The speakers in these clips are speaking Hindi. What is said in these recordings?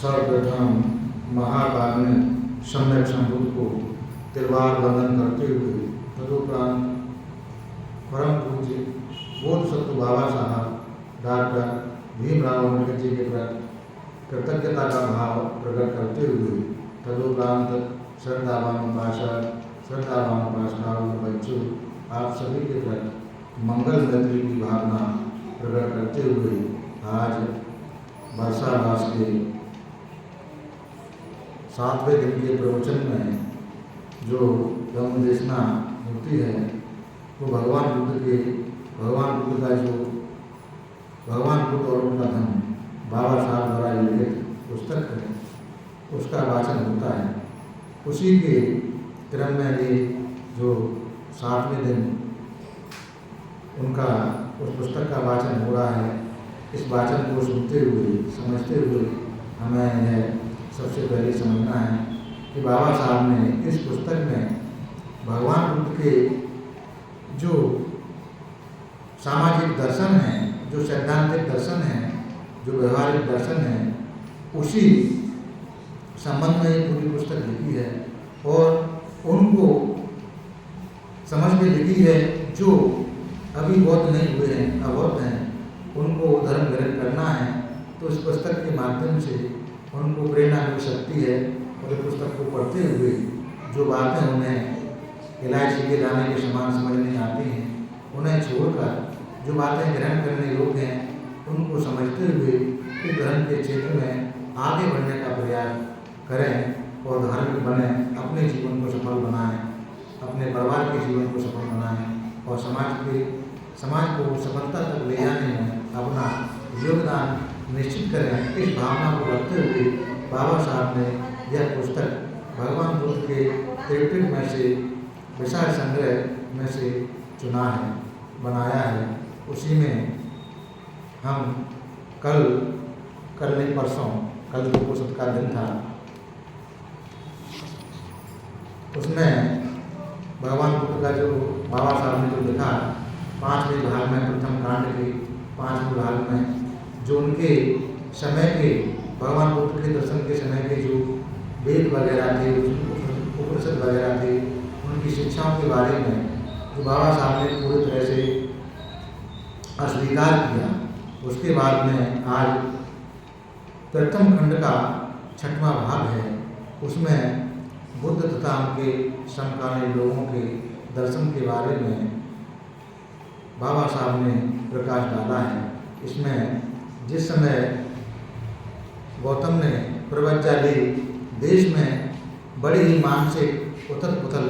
सर्वप्रथम महाकाल ने सम्यक संबुद्ध को तिलवार बंधन करते हुए तदुपरांत परम पूज्य बोधसत्व बाबा साहब डॉक्टर भीमराव अम्बेडकर जी के प्रति कृतज्ञता का भाव प्रकट करते हुए तदुपरांत श्रद्धावान उपासक श्रद्धावान उपासनाओं बच्चों आप सभी के प्रति मंगल मैत्री की भावना प्रकट करते हुए आज वर्षावास के 7वें दिन के प्रवचन में जो ब्रह्मदेशना होती है वो भगवान बुद्ध का जो भगवान बुद्ध और उनका धर्म बाबा साहब द्वारा लिखित पुस्तक है उसका वाचन होता है। उसी के क्रम में ये जो 7वें दिन उनका उस पुस्तक का वाचन हो रहा है। इस वाचन को सुनते हुए समझते हुए हमें यह सबसे पहले समझना है कि बाबा साहब ने इस पुस्तक में भगवान बुद्ध के जो सामाजिक दर्शन हैं, जो सैद्धांतिक दर्शन हैं, जो व्यवहारिक दर्शन हैं, उसी संबंध में पूरी पुस्तक लिखी है और उनको समझ के लिखी है जो अभी बौद्ध नहीं हुए हैं, अबौद्ध हैं, उनको धर्म ग्रहण करना है। तो इस पुस्तक के माध्यम से उनको प्रेरणा मिल सकती है और इस पुस्तक को पढ़ते हुए जो बातें उन्हें इलायची के दाने के समान समझ नहीं आती हैं, उन्हें छोड़कर जो बातें ग्रहण करने योग्य हैं उनको समझते हुए इस धर्म के क्षेत्र में आगे बढ़ने का प्रयास करें और धार्मिक बने, अपने जीवन को सफल बनाएं, अपने परिवार के जीवन को सफल बनाएं और समाज को सफलता तक ले जाने में अपना योगदान निश्चित करें। इस भावना को रखते हुए बाबा साहब ने यह पुस्तक भगवान बुद्ध के त्रिपिटक में से विशाल संग्रह में से चुना है, बनाया है। उसी में हम कल नहीं परसों, कल जो पुस्तक का दिन था, उसमें भगवान बुद्ध का जो बाबा साहब ने जो लिखा 5वें भाग में, प्रथम कांड के 5वें भाग में जो उनके समय के भगवान बुद्ध के दर्शन के समय के जो वेद वगैरह थे, उपनिषद वगैरह थे, उनकी शिक्षाओं के बारे में जो बाबा साहब ने पूरी तरह से अस्वीकार किया। उसके बाद में आज प्रथम खंड का 6वां भाग है, उसमें बुद्ध तथा उनके समकालीन लोगों के दर्शन के बारे में बाबा साहब ने प्रकाश डाला है। इसमें जिस समय गौतम ने प्रवज्जा ली, देश में बड़ी ही मानसिक उथल पुथल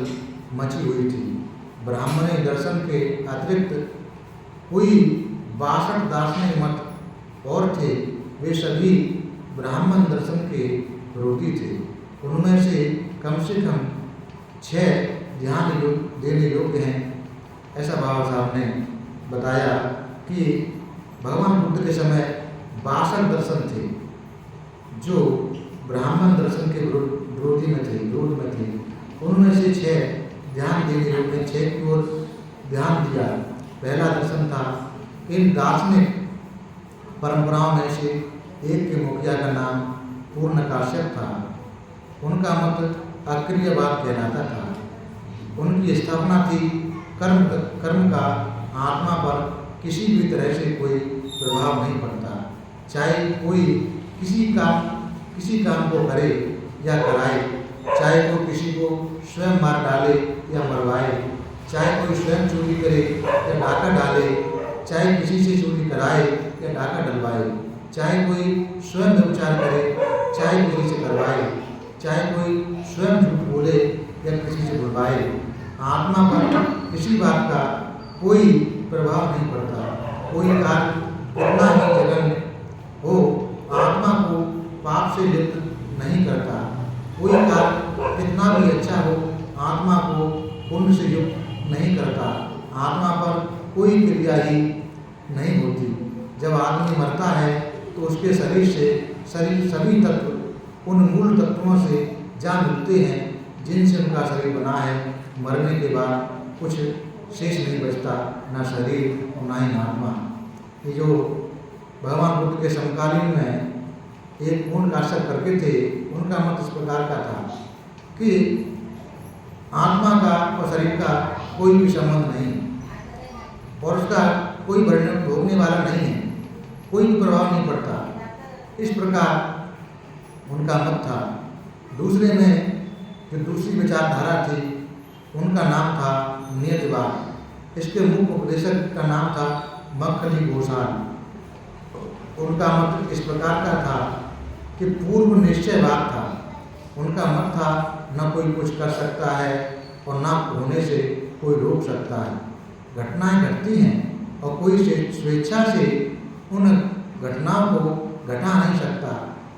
मची हुई थी। ब्राह्मणी दर्शन के अतिरिक्त कोई 62 दार्शनिक मत और थे, वे सभी ब्राह्मण दर्शन के विरोधी थे। उनमें से कम 6 ध्यान देने योग्य हैं। ऐसा बाबा साहब ने बताया कि भगवान बुद्ध के समय 62 दर्शन थे जो ब्राह्मण दर्शन के विरोध में थे। उनमें से 6 ध्यान देने योग्य, 6 की ओर ध्यान दिया। पहला दर्शन था, इन दार्शनिक परंपराओं में से एक के मुखिया का नाम पूर्ण काश्यप था। उनका मत अक्रियवाद कहलाता था। उनकी स्थापना थी कर्म का आत्मा पर किसी भी तरह से कोई प्रभाव नहीं पड़ता, चाहे कोई किसी काम को करे या कराए, चाहे वो किसी को स्वयं मार डाले या मरवाए, चाहे कोई स्वयं चोरी करे या डाका डाले, चाहे किसी से चोरी कराए या डाका डलवाए, चाहे कोई स्वयं व्यभिचार करे, चाहे किसी से करवाए, चाहे कोई स्वयं झूठ बोले या किसी से बुलवाए, आत्मा पर किसी बात का कोई प्रभाव नहीं पड़ता। कोई कार्य कितना ही जघन्य हो, आत्मा को पाप से लिप्त नहीं करता। कोई कार्य कितना भी अच्छा हो, आत्मा को पुण्य से युक्त नहीं करता। आत्मा पर कोई क्रिया ही नहीं होती। जब आदमी मरता है तो उसके शरीर से सभी तत्व उन मूल तत्वों से जा मिलते हैं जिनसे उनका शरीर बना है। मरने के बाद कुछ शेष नहीं बचता, ना शरीर और ना ही आत्मा। ये जो भगवान बुद्ध के समकालीन में एक पूर्ण काश्यप करके थे, उनका मत इस प्रकार का था कि आत्मा का और शरीर का कोई भी संबंध नहीं और उसका कोई वर्णन भोगने वाला नहीं है, कोई भी प्रभाव नहीं पड़ता। इस प्रकार उनका मत था। दूसरे में जो दूसरी विचारधारा थी उनका नाम था नियतिवाद। इसके मुख्य उपदेशक का नाम था मक्खली घोषाल। उनका मत इस प्रकार का था कि पूर्व निश्चयवाद था। उनका मत था न कोई कुछ कर सकता है और न होने से कोई रोक सकता है। घटनाएं घटती हैं और कोई स्वेच्छा से उन घटनाओं को घटा नहीं सकता,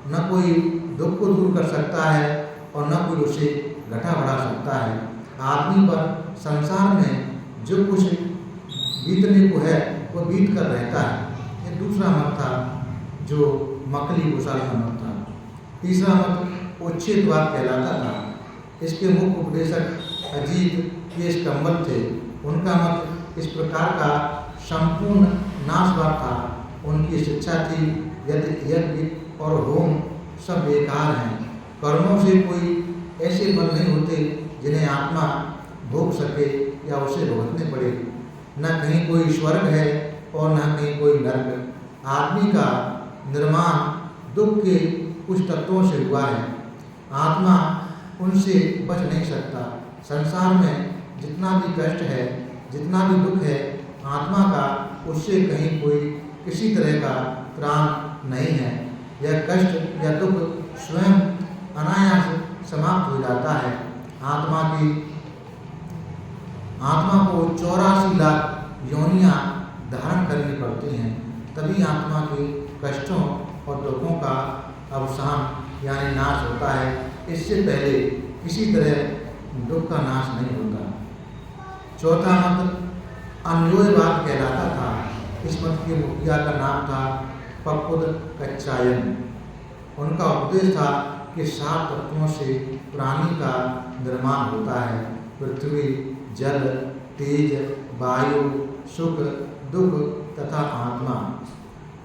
न कोई दुख को दूर कर सकता है और न कोई उसे घटा बढ़ा सकता है। आदमी पर संसार में जो कुछ बीतने को है वो बीत कर रहता है। ये दूसरा मत था जो मक्खली घोषाल का मत था। तीसरा मत उच्छेदवाद कहलाता था। इसके मुख्य उपदेशक अजीत केश कंबल थे। उनका मत इस प्रकार का संपूर्ण नाशवाद था। उनकी शिक्षा थी यदि यज्ञ और होम सब बेकार हैं, कर्मों से कोई ऐसे फल नहीं होते जिन्हें आत्मा भोग सके या उसे भुगतने पड़े। न कहीं कोई स्वर्ग है और न कहीं कोई नरक। आदमी का निर्माण दुख के कुछ तत्वों से हुआ है। आत्मा उनसे बच नहीं सकता। संसार में जितना भी कष्ट है, जितना भी दुख है, आत्मा का उससे कहीं कोई किसी तरह का त्राण नहीं है। यह कष्ट या दुख स्वयं अनायास समाप्त हो जाता है। आत्मा को 84 लाख योनियां धारण करनी पड़ती हैं, तभी आत्मा के कष्टों और दुखों का अवसान यानी नाश होता है। इससे पहले किसी तरह दुख का नाश नहीं होता। चौथा मत अन्योयवाद कहलाता था। इस मत के मुखिया का नाम था पप्पुद कच्चायन। उनका उपदेश था कि 7 तत्वों से प्राणी का निर्माण होता है: पृथ्वी, जल, तेज, वायु, सुख, दुख तथा आत्मा।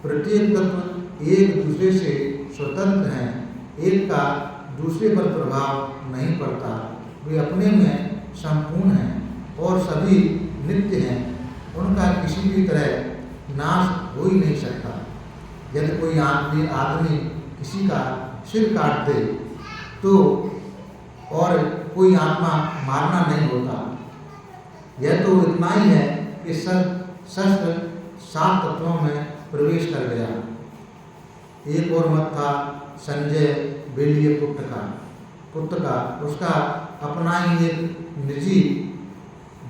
प्रत्येक तत्व एक दूसरे से स्वतंत्र हैं, एक का दूसरे पर प्रभाव नहीं पड़ता। वे अपने में संपूर्ण हैं और सभी नित्य हैं। उनका किसी भी तरह नाश हो ही नहीं सकता। यदि कोई आदमी किसी का सिर काट दे तो और कोई आत्मा मारना नहीं होता। यह तो इतना ही है कि शस्त्र 7 तत्वों में प्रवेश कर गया। एक और मत था संजय बेलिए पुत्र का। उसका अपना ही एक निजी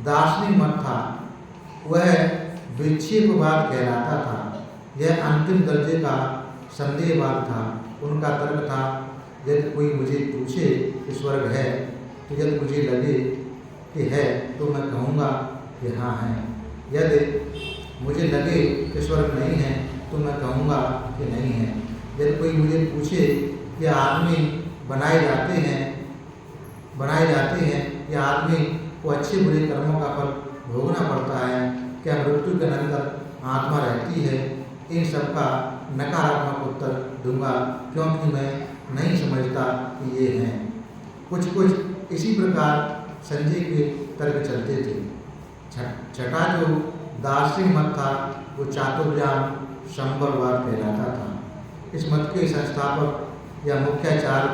दार्शनिक मत था। वह विक्षेपवाद कहलाता था। यह अंतिम दर्जे का संदेहवाद था। उनका तर्क था यदि कोई मुझे पूछे कि स्वर्ग है तो यदि मुझे लगे कि है तो मैं कहूँगा कि हाँ है। यदि मुझे लगे कि स्वर्ग नहीं है तो मैं कहूँगा कि नहीं है। यदि कोई मुझे पूछे कि आदमी बनाए जाते हैं या आदमी को अच्छे बुरे कर्मों का फल भोगना पड़ता है, क्या मृत्यु के अनंतर आत्मा रहती है, इन सब का नकारात्मक उत्तर दूंगा, क्योंकि मैं नहीं समझता कि ये हैं। कुछ इसी प्रकार संजय के तर्क चलते थे। छठा जो दार्शनिक मत था वो चातुर्यान संभववाद कहलाता था। इस मत के संस्थापक या मुख्याचार्य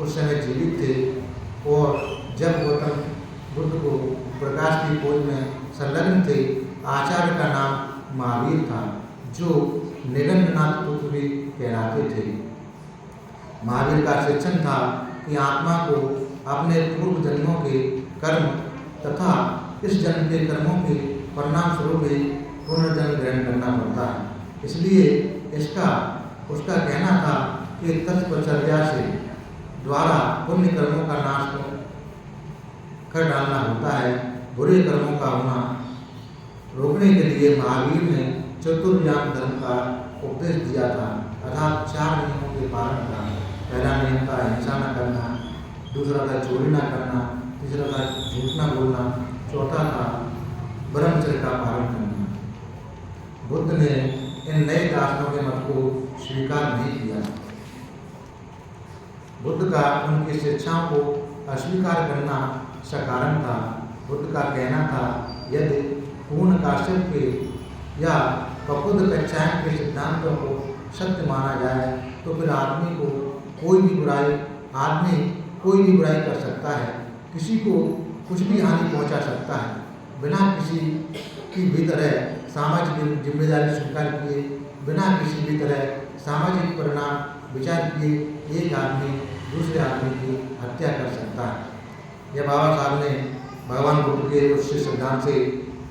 उस समय जीवित थे और जब गौतम बुद्ध को प्रकाश की खोज में संलग्न थे। आचार्य का नाम महावीर था, जो निगंडनाथ पुत्र भी कहलाते थे। महावीर का शिक्षण था कि आत्मा को अपने पूर्व जन्मों के कर्म तथा इस जन्म के कर्मों के परिणाम स्वरूप ही पुनर्जन्म ग्रहण करना पड़ता है। इसलिए उसका कहना था कि तत्परचर्या से द्वारा पुण्य कर्मों का नाश कर डालना होता है। बुरे कर्मों का होना रोकने के लिए महावीर ने चतुर्यान धर्म का उपदेश दिया था, अर्थात 4 नियमों के पालन का। पहला नियम था हिंसा न करना, दूसरा था चोरी न करना, तीसरा था झूठ न बोलना, चौथा था ब्रह्मचर्य का पालन करना। बुद्ध ने इन नए दार्शनिकों के मत को स्वीकार नहीं किया। बुद्ध का उनकी शिक्षाओं को अस्वीकार करना सकारण था। बुद्ध का कहना था, यदि पूर्ण काश्यप के या ककुद कच्छायन के सिद्धांतों को सत्य माना जाए तो फिर आदमी कोई भी बुराई कर सकता है, किसी को कुछ भी हानि पहुंचा सकता है, बिना किसी की भी तरह सामाजिक जिम्मेदारी स्वीकार किए, बिना किसी भी तरह सामाजिक परिणाम विचार किए एक आदमी दूसरे आदमी की हत्या कर सकता है। यह बाबा साहब ने भगवान बुद्ध के उस सिद्धांत से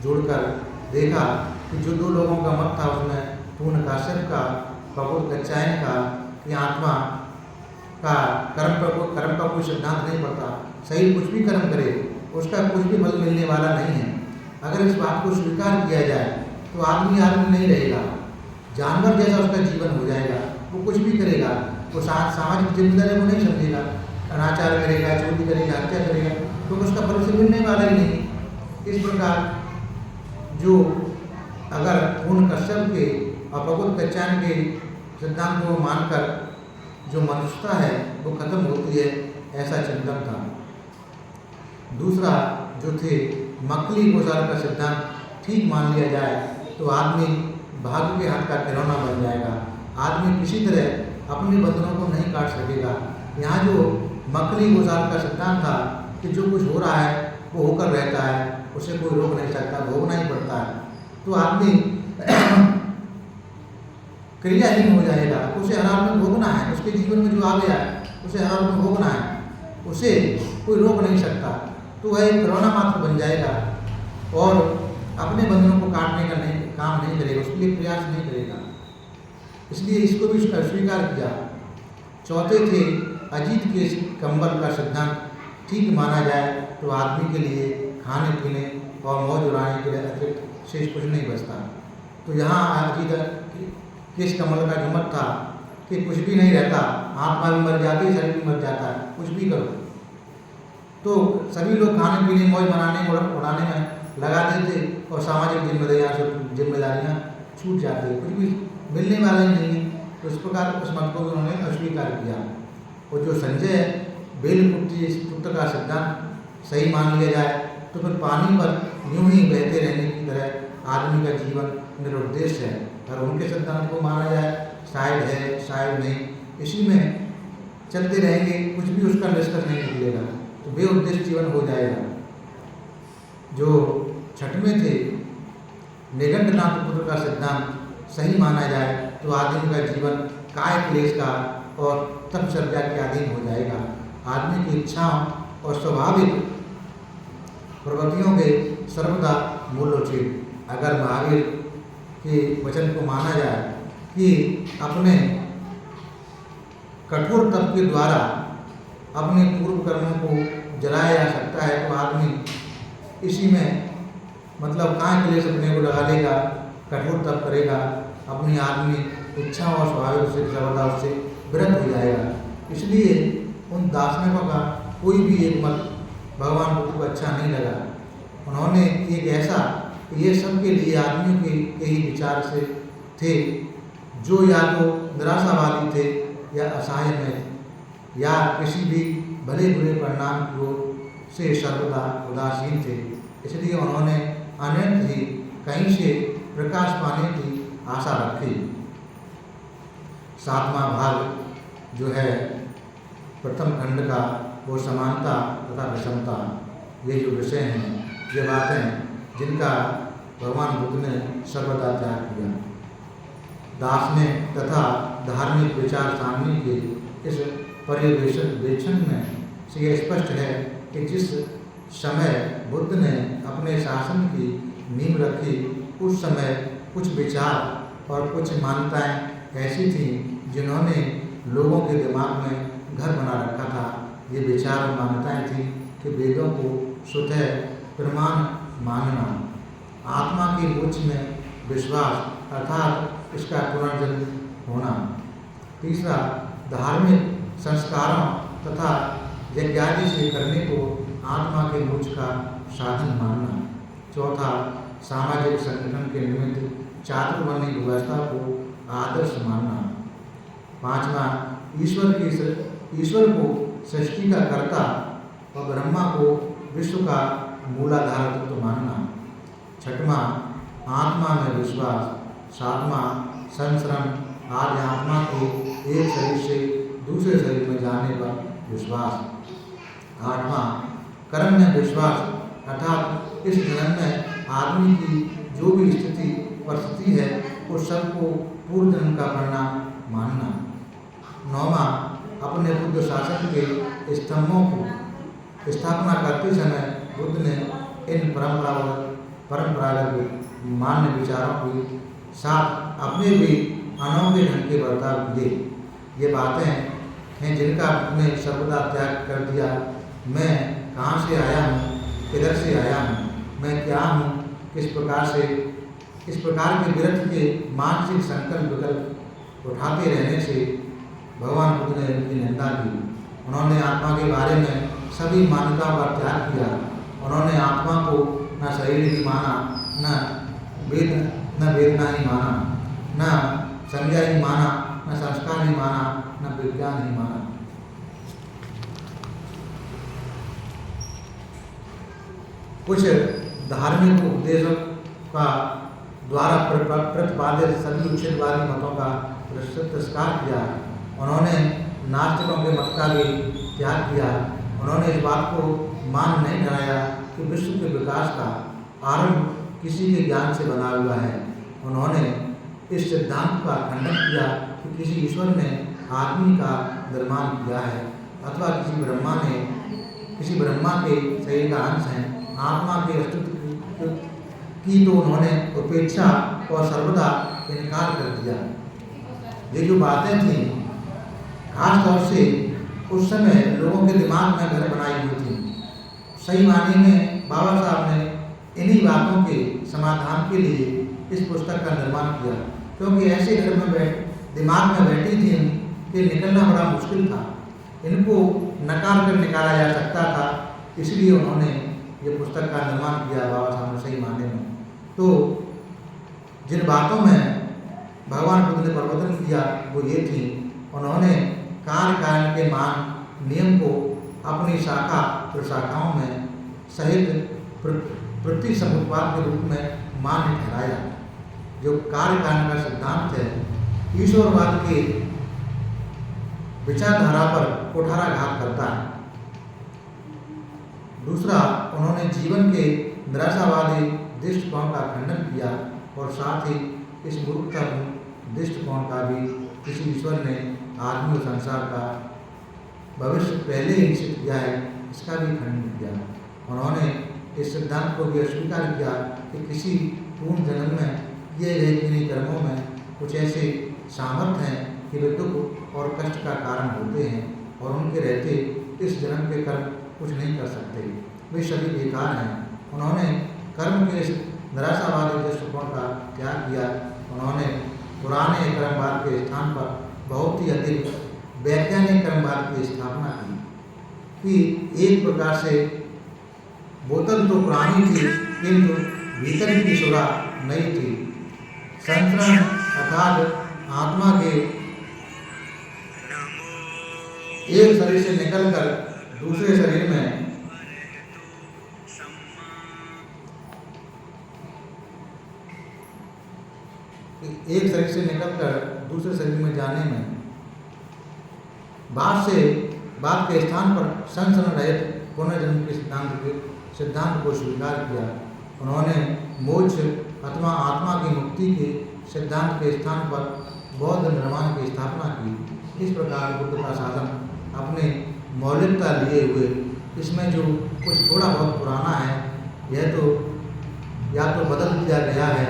जोड़कर देखा कि जो दो लोगों का मत था उसमें पूर्ण काश्यप का, ककुद कच्छायन का, कि आत्मा का कर्म का कोई सिद्धांत नहीं पड़ता, सही कुछ भी कर्म करे उसका कुछ भी फल मिलने वाला नहीं है। अगर इस बात को स्वीकार किया जाए तो आदमी नहीं रहेगा, जानवर जैसा उसका जीवन हो जाएगा, वो कुछ भी करेगा, वो सामाजिक जिम्मेदारी को नहीं समझेगा, अनाचार करेगा, चोरी करेगा, हत्या करेगा, तो उसका फल से मिलने वाला ही नहीं। इस प्रकार जो अगर पूर्ण कश्यप के और ककुद कच्छायन के सिद्धांत को मानकर जो मनुष्यता है वो खत्म होती है, ऐसा चिंतन था। दूसरा जो थे मक्खली गोसाल का सिद्धांत ठीक मान लिया जाए तो आदमी भाग्य के हाथ का खिलौना बन जाएगा, आदमी किसी तरह अपने बंधनों को नहीं काट सकेगा। यहाँ जो मक्खली गोसाल का सिद्धांत था कि जो कुछ हो रहा है वो होकर रहता है, उसे कोई रोक नहीं सकता, भोगना ही पड़ता है, तो आदमी क्रियाहीन हो जाएगा, उसे हर हाल में भोगना है, उसके जीवन में जो आ गया है उसे हर हाल में भोगना है, उसे कोई रोक नहीं सकता, तो वह एक खिलौना मात्र बन जाएगा और अपने बंधनों को काटने का काम नहीं करेगा, उसके लिए प्रयास नहीं करेगा। इसलिए इसको भी स्वीकार किया। चौथे थे अजीत के कंबल का सिद्धांत ठीक माना जाए तो आदमी के लिए खाने पीने और मौज उड़ाने के लिए अतिरिक्त शेष कुछ नहीं बचता। तो यहाँ अजीत के इस कमल का जो मत था कि कुछ भी नहीं रहता, आत्मा भी मर जाती है, शरीर भी मर जाता है, कुछ भी करो, तो सभी लोग खाने पीने मौज उड़ाने में लगा देते और सामाजिक जिम्मेदारियाँ छूट जाती है, कुछ भी मिलने वाला ही नहीं है। तो इस प्रकार उस मत को उन्होंने अस्वीकार किया। और जो संजय बेलपुत्र का सिद्धांत सही मान लिया जाए तो फिर पानी पर यूं ही बहते रहने की तरह आदमी का जीवन निरुद्देश्य है। अगर उनके सिद्धांत को माना जाए शायद है शायद नहीं, इसी में चलते रहेंगे, कुछ भी उसका निष्कर्ष नहीं निकलेगा, तो बेउद्देश्य जीवन हो जाएगा। जो छठवें थे निगंडनाथ पुत्र का सिद्धांत सही माना जाए तो आदमी का जीवन काय क्लेश का और तपश्चर्या के अधीन हो जाएगा। आदमी की इच्छाओं और स्वाभाविक प्रवृत्तियों के सर्वदा मूल्योचित। अगर महावीर के वचन को माना जाए कि अपने कठोर तप के द्वारा अपने पूर्व कर्मों को जलाया जा सकता है, तो आदमी इसी में मतलब काय क्लेश अपने को लगा लेगा, कठोर तप करेगा, अपनी आदमी इच्छाओं और स्वाभाविक से सर्वदा उससे विरत हो जाएगा। इसलिए उन दार्शनिकों का कोई भी एक मत भगवान बुद्ध को अच्छा नहीं लगा। उन्होंने एक ऐसा ये सब के लिए आदमियों के ही विचार से थे जो या तो निराशावादी थे या असहाय में या किसी भी भले बुरे परिणाम की ओर से सर्वदा उदासीन थे। इसलिए उन्होंने अनंत ही कहीं से प्रकाश पाने की आशा रखी। सातवां भाग जो है प्रथम खंड का वो समानता तथा विषमता, ये जो विषय हैं, ये बातें जिनका भगवान बुद्ध ने सर्वदा त्याग किया। दार्शनिक तथा धार्मिक विचार सारणी के इस पर्यवेक्षण में से यह स्पष्ट है कि जिस समय बुद्ध ने अपने शासन की नींव रखी उस समय कुछ विचार और कुछ मान्यताएं ऐसी थीं जिन्होंने लोगों के दिमाग में घर बना रखा था। ये विचार और मान्यताएं थीं कि वेदों को स्वतः प्रमाण मानना, आत्मा की मोक्ष में विश्वास अर्थात इसका पुनर्जन्म होना। तीसरा, धार्मिक संस्कारों तथा यज्ञादि से करने को आत्मा के मोक्ष का साधन मानना। चौथा, सामाजिक संगठन के निमित्त चातुर्वर्णिक व्यवस्था को आदर्श मानना। पांचवा, ईश्वर की ईश्वर को सृष्टि का कर्ता और ब्रह्मा को विश्व का मूलाधार तत्व मानना। छठवां, आत्मा में विश्वास। सातवां, संसरण आदि आत्मा को एक शरीर से दूसरे शरीर में जाने पर विश्वास। आठवां, कर्म में विश्वास अर्थात इस जन्म में आदमी की जो भी स्थिति परिस्थिति है उस सबको पूर्व जन्म का परिणाम मानना। नौवां, अपने बुद्ध शासन के स्तंभों को स्थापना करते समय बुद्ध ने इन परंपरागत मान्य विचारों के साथ अपने भी अनोखे ढंग के बर्ताव किए। ये बातें हैं जिनका मैंने सर्वदा त्याग कर दिया। मैं कहाँ से आया हूँ, किधर से आया हूँ, मैं क्या हूँ, किस प्रकार के विरक्त के मानसिक संकल्प विकल्प उठाते रहने से भगवान बुद्ध ने उनकी निंदा की। उन्होंने आत्मा के बारे में सभी मान्यताओं का त्याग किया। उन्होंने आत्मा को न शरीर ही माना, न वेदना ही माना, न संज्ञा ही माना, न संस्कार ही माना, न विज्ञान ही माना। कुछ धार्मिक उपदेशों का द्वारा प्रतिपादित सभी उच्छेदवादी मतों का तिरस्कार किया। उन्होंने नास्तिकों के मत का भी त्याग किया। उन्होंने इस बात को मान नहीं ठहराया कि विश्व के विकास का आरंभ किसी के ज्ञान से बना हुआ है। उन्होंने इस सिद्धांत का खंडन किया कि किसी ईश्वर ने आदमी का निर्माण किया है अथवा किसी ब्रह्मा के शरीर का अंश है। आत्मा के अस्तित्व की तो उन्होंने उपेक्षा और सर्वदा इनकार कर दिया। ये जो बातें थी खास तौर से उस समय लोगों के दिमाग में घर बनाई हुई थी। सही मायने में बाबा साहब ने इन्हीं बातों के समाधान के लिए इस पुस्तक का निर्माण किया, क्योंकि ऐसे घर में दिमाग में बैठी थी कि निकलना बड़ा मुश्किल था। इनको नकार कर निकाला जा सकता था, इसलिए उन्होंने ये पुस्तक का निर्माण किया बाबा साहब ने सही मायने में। तो जिन बातों में भगवान बुद्ध ने प्रवर्तन किया वो ये थी, उन्होंने कार्य कारण के मान नियम को अपनी शाखा प्रशाखाओं में सहित प्रति समुत्पाद के रूप में मान्य ठहराया। जो कार्य कारण का सिद्धांत है ईश्वरवाद के विचारधारा पर कुठाराघात करता है। दूसरा, उन्होंने जीवन के निराशावादी दृष्टिकोण का खंडन किया और साथ ही इस मूर्खतापूर्ण दृष्टिकोण का भी किसी ईश्वर ने आदमी और संसार का भविष्य पहले ही निश्चित किया है, इसका भी खंडन किया। उन्होंने इस सिद्धांत को भी अस्वीकार किया कि किसी पूर्ण जन्म में किए गए किन्हीं कर्मों में कुछ ऐसे सामर्थ्य हैं कि वे दुख और कष्ट का कारण होते हैं और उनके रहते इस जन्म के कर्म कुछ नहीं कर सकते, वे सभी बेकार हैं। उन्होंने कर्म के इस निराशावादी दृष्टिकोण का त्याग किया। उन्होंने पुराने कर्मवाद के स्थान पर बहुत ही अधिक वैज्ञानिक कर्मवाद की स्थापना की कि एक प्रकार से बोतल तो पुरानी थी किंतु भीतर की सुरा नई थी। संतरण अर्थात आत्मा के एक शरीर से निकलकर दूसरे शरीर में दूसरे शरीर में जाने में बात के स्थान पर संसरण रहित पुनर्जन्म के सिद्धांत को स्वीकार किया। उन्होंने मोक्ष अथवा आत्मा की मुक्ति के सिद्धांत के स्थान पर बौद्ध निर्माण की स्थापना की। इस प्रकार बुद्ध का शासन अपने मौलिकता लिए हुए इसमें जो कुछ थोड़ा बहुत पुराना है यह तो या तो बदल दिया गया है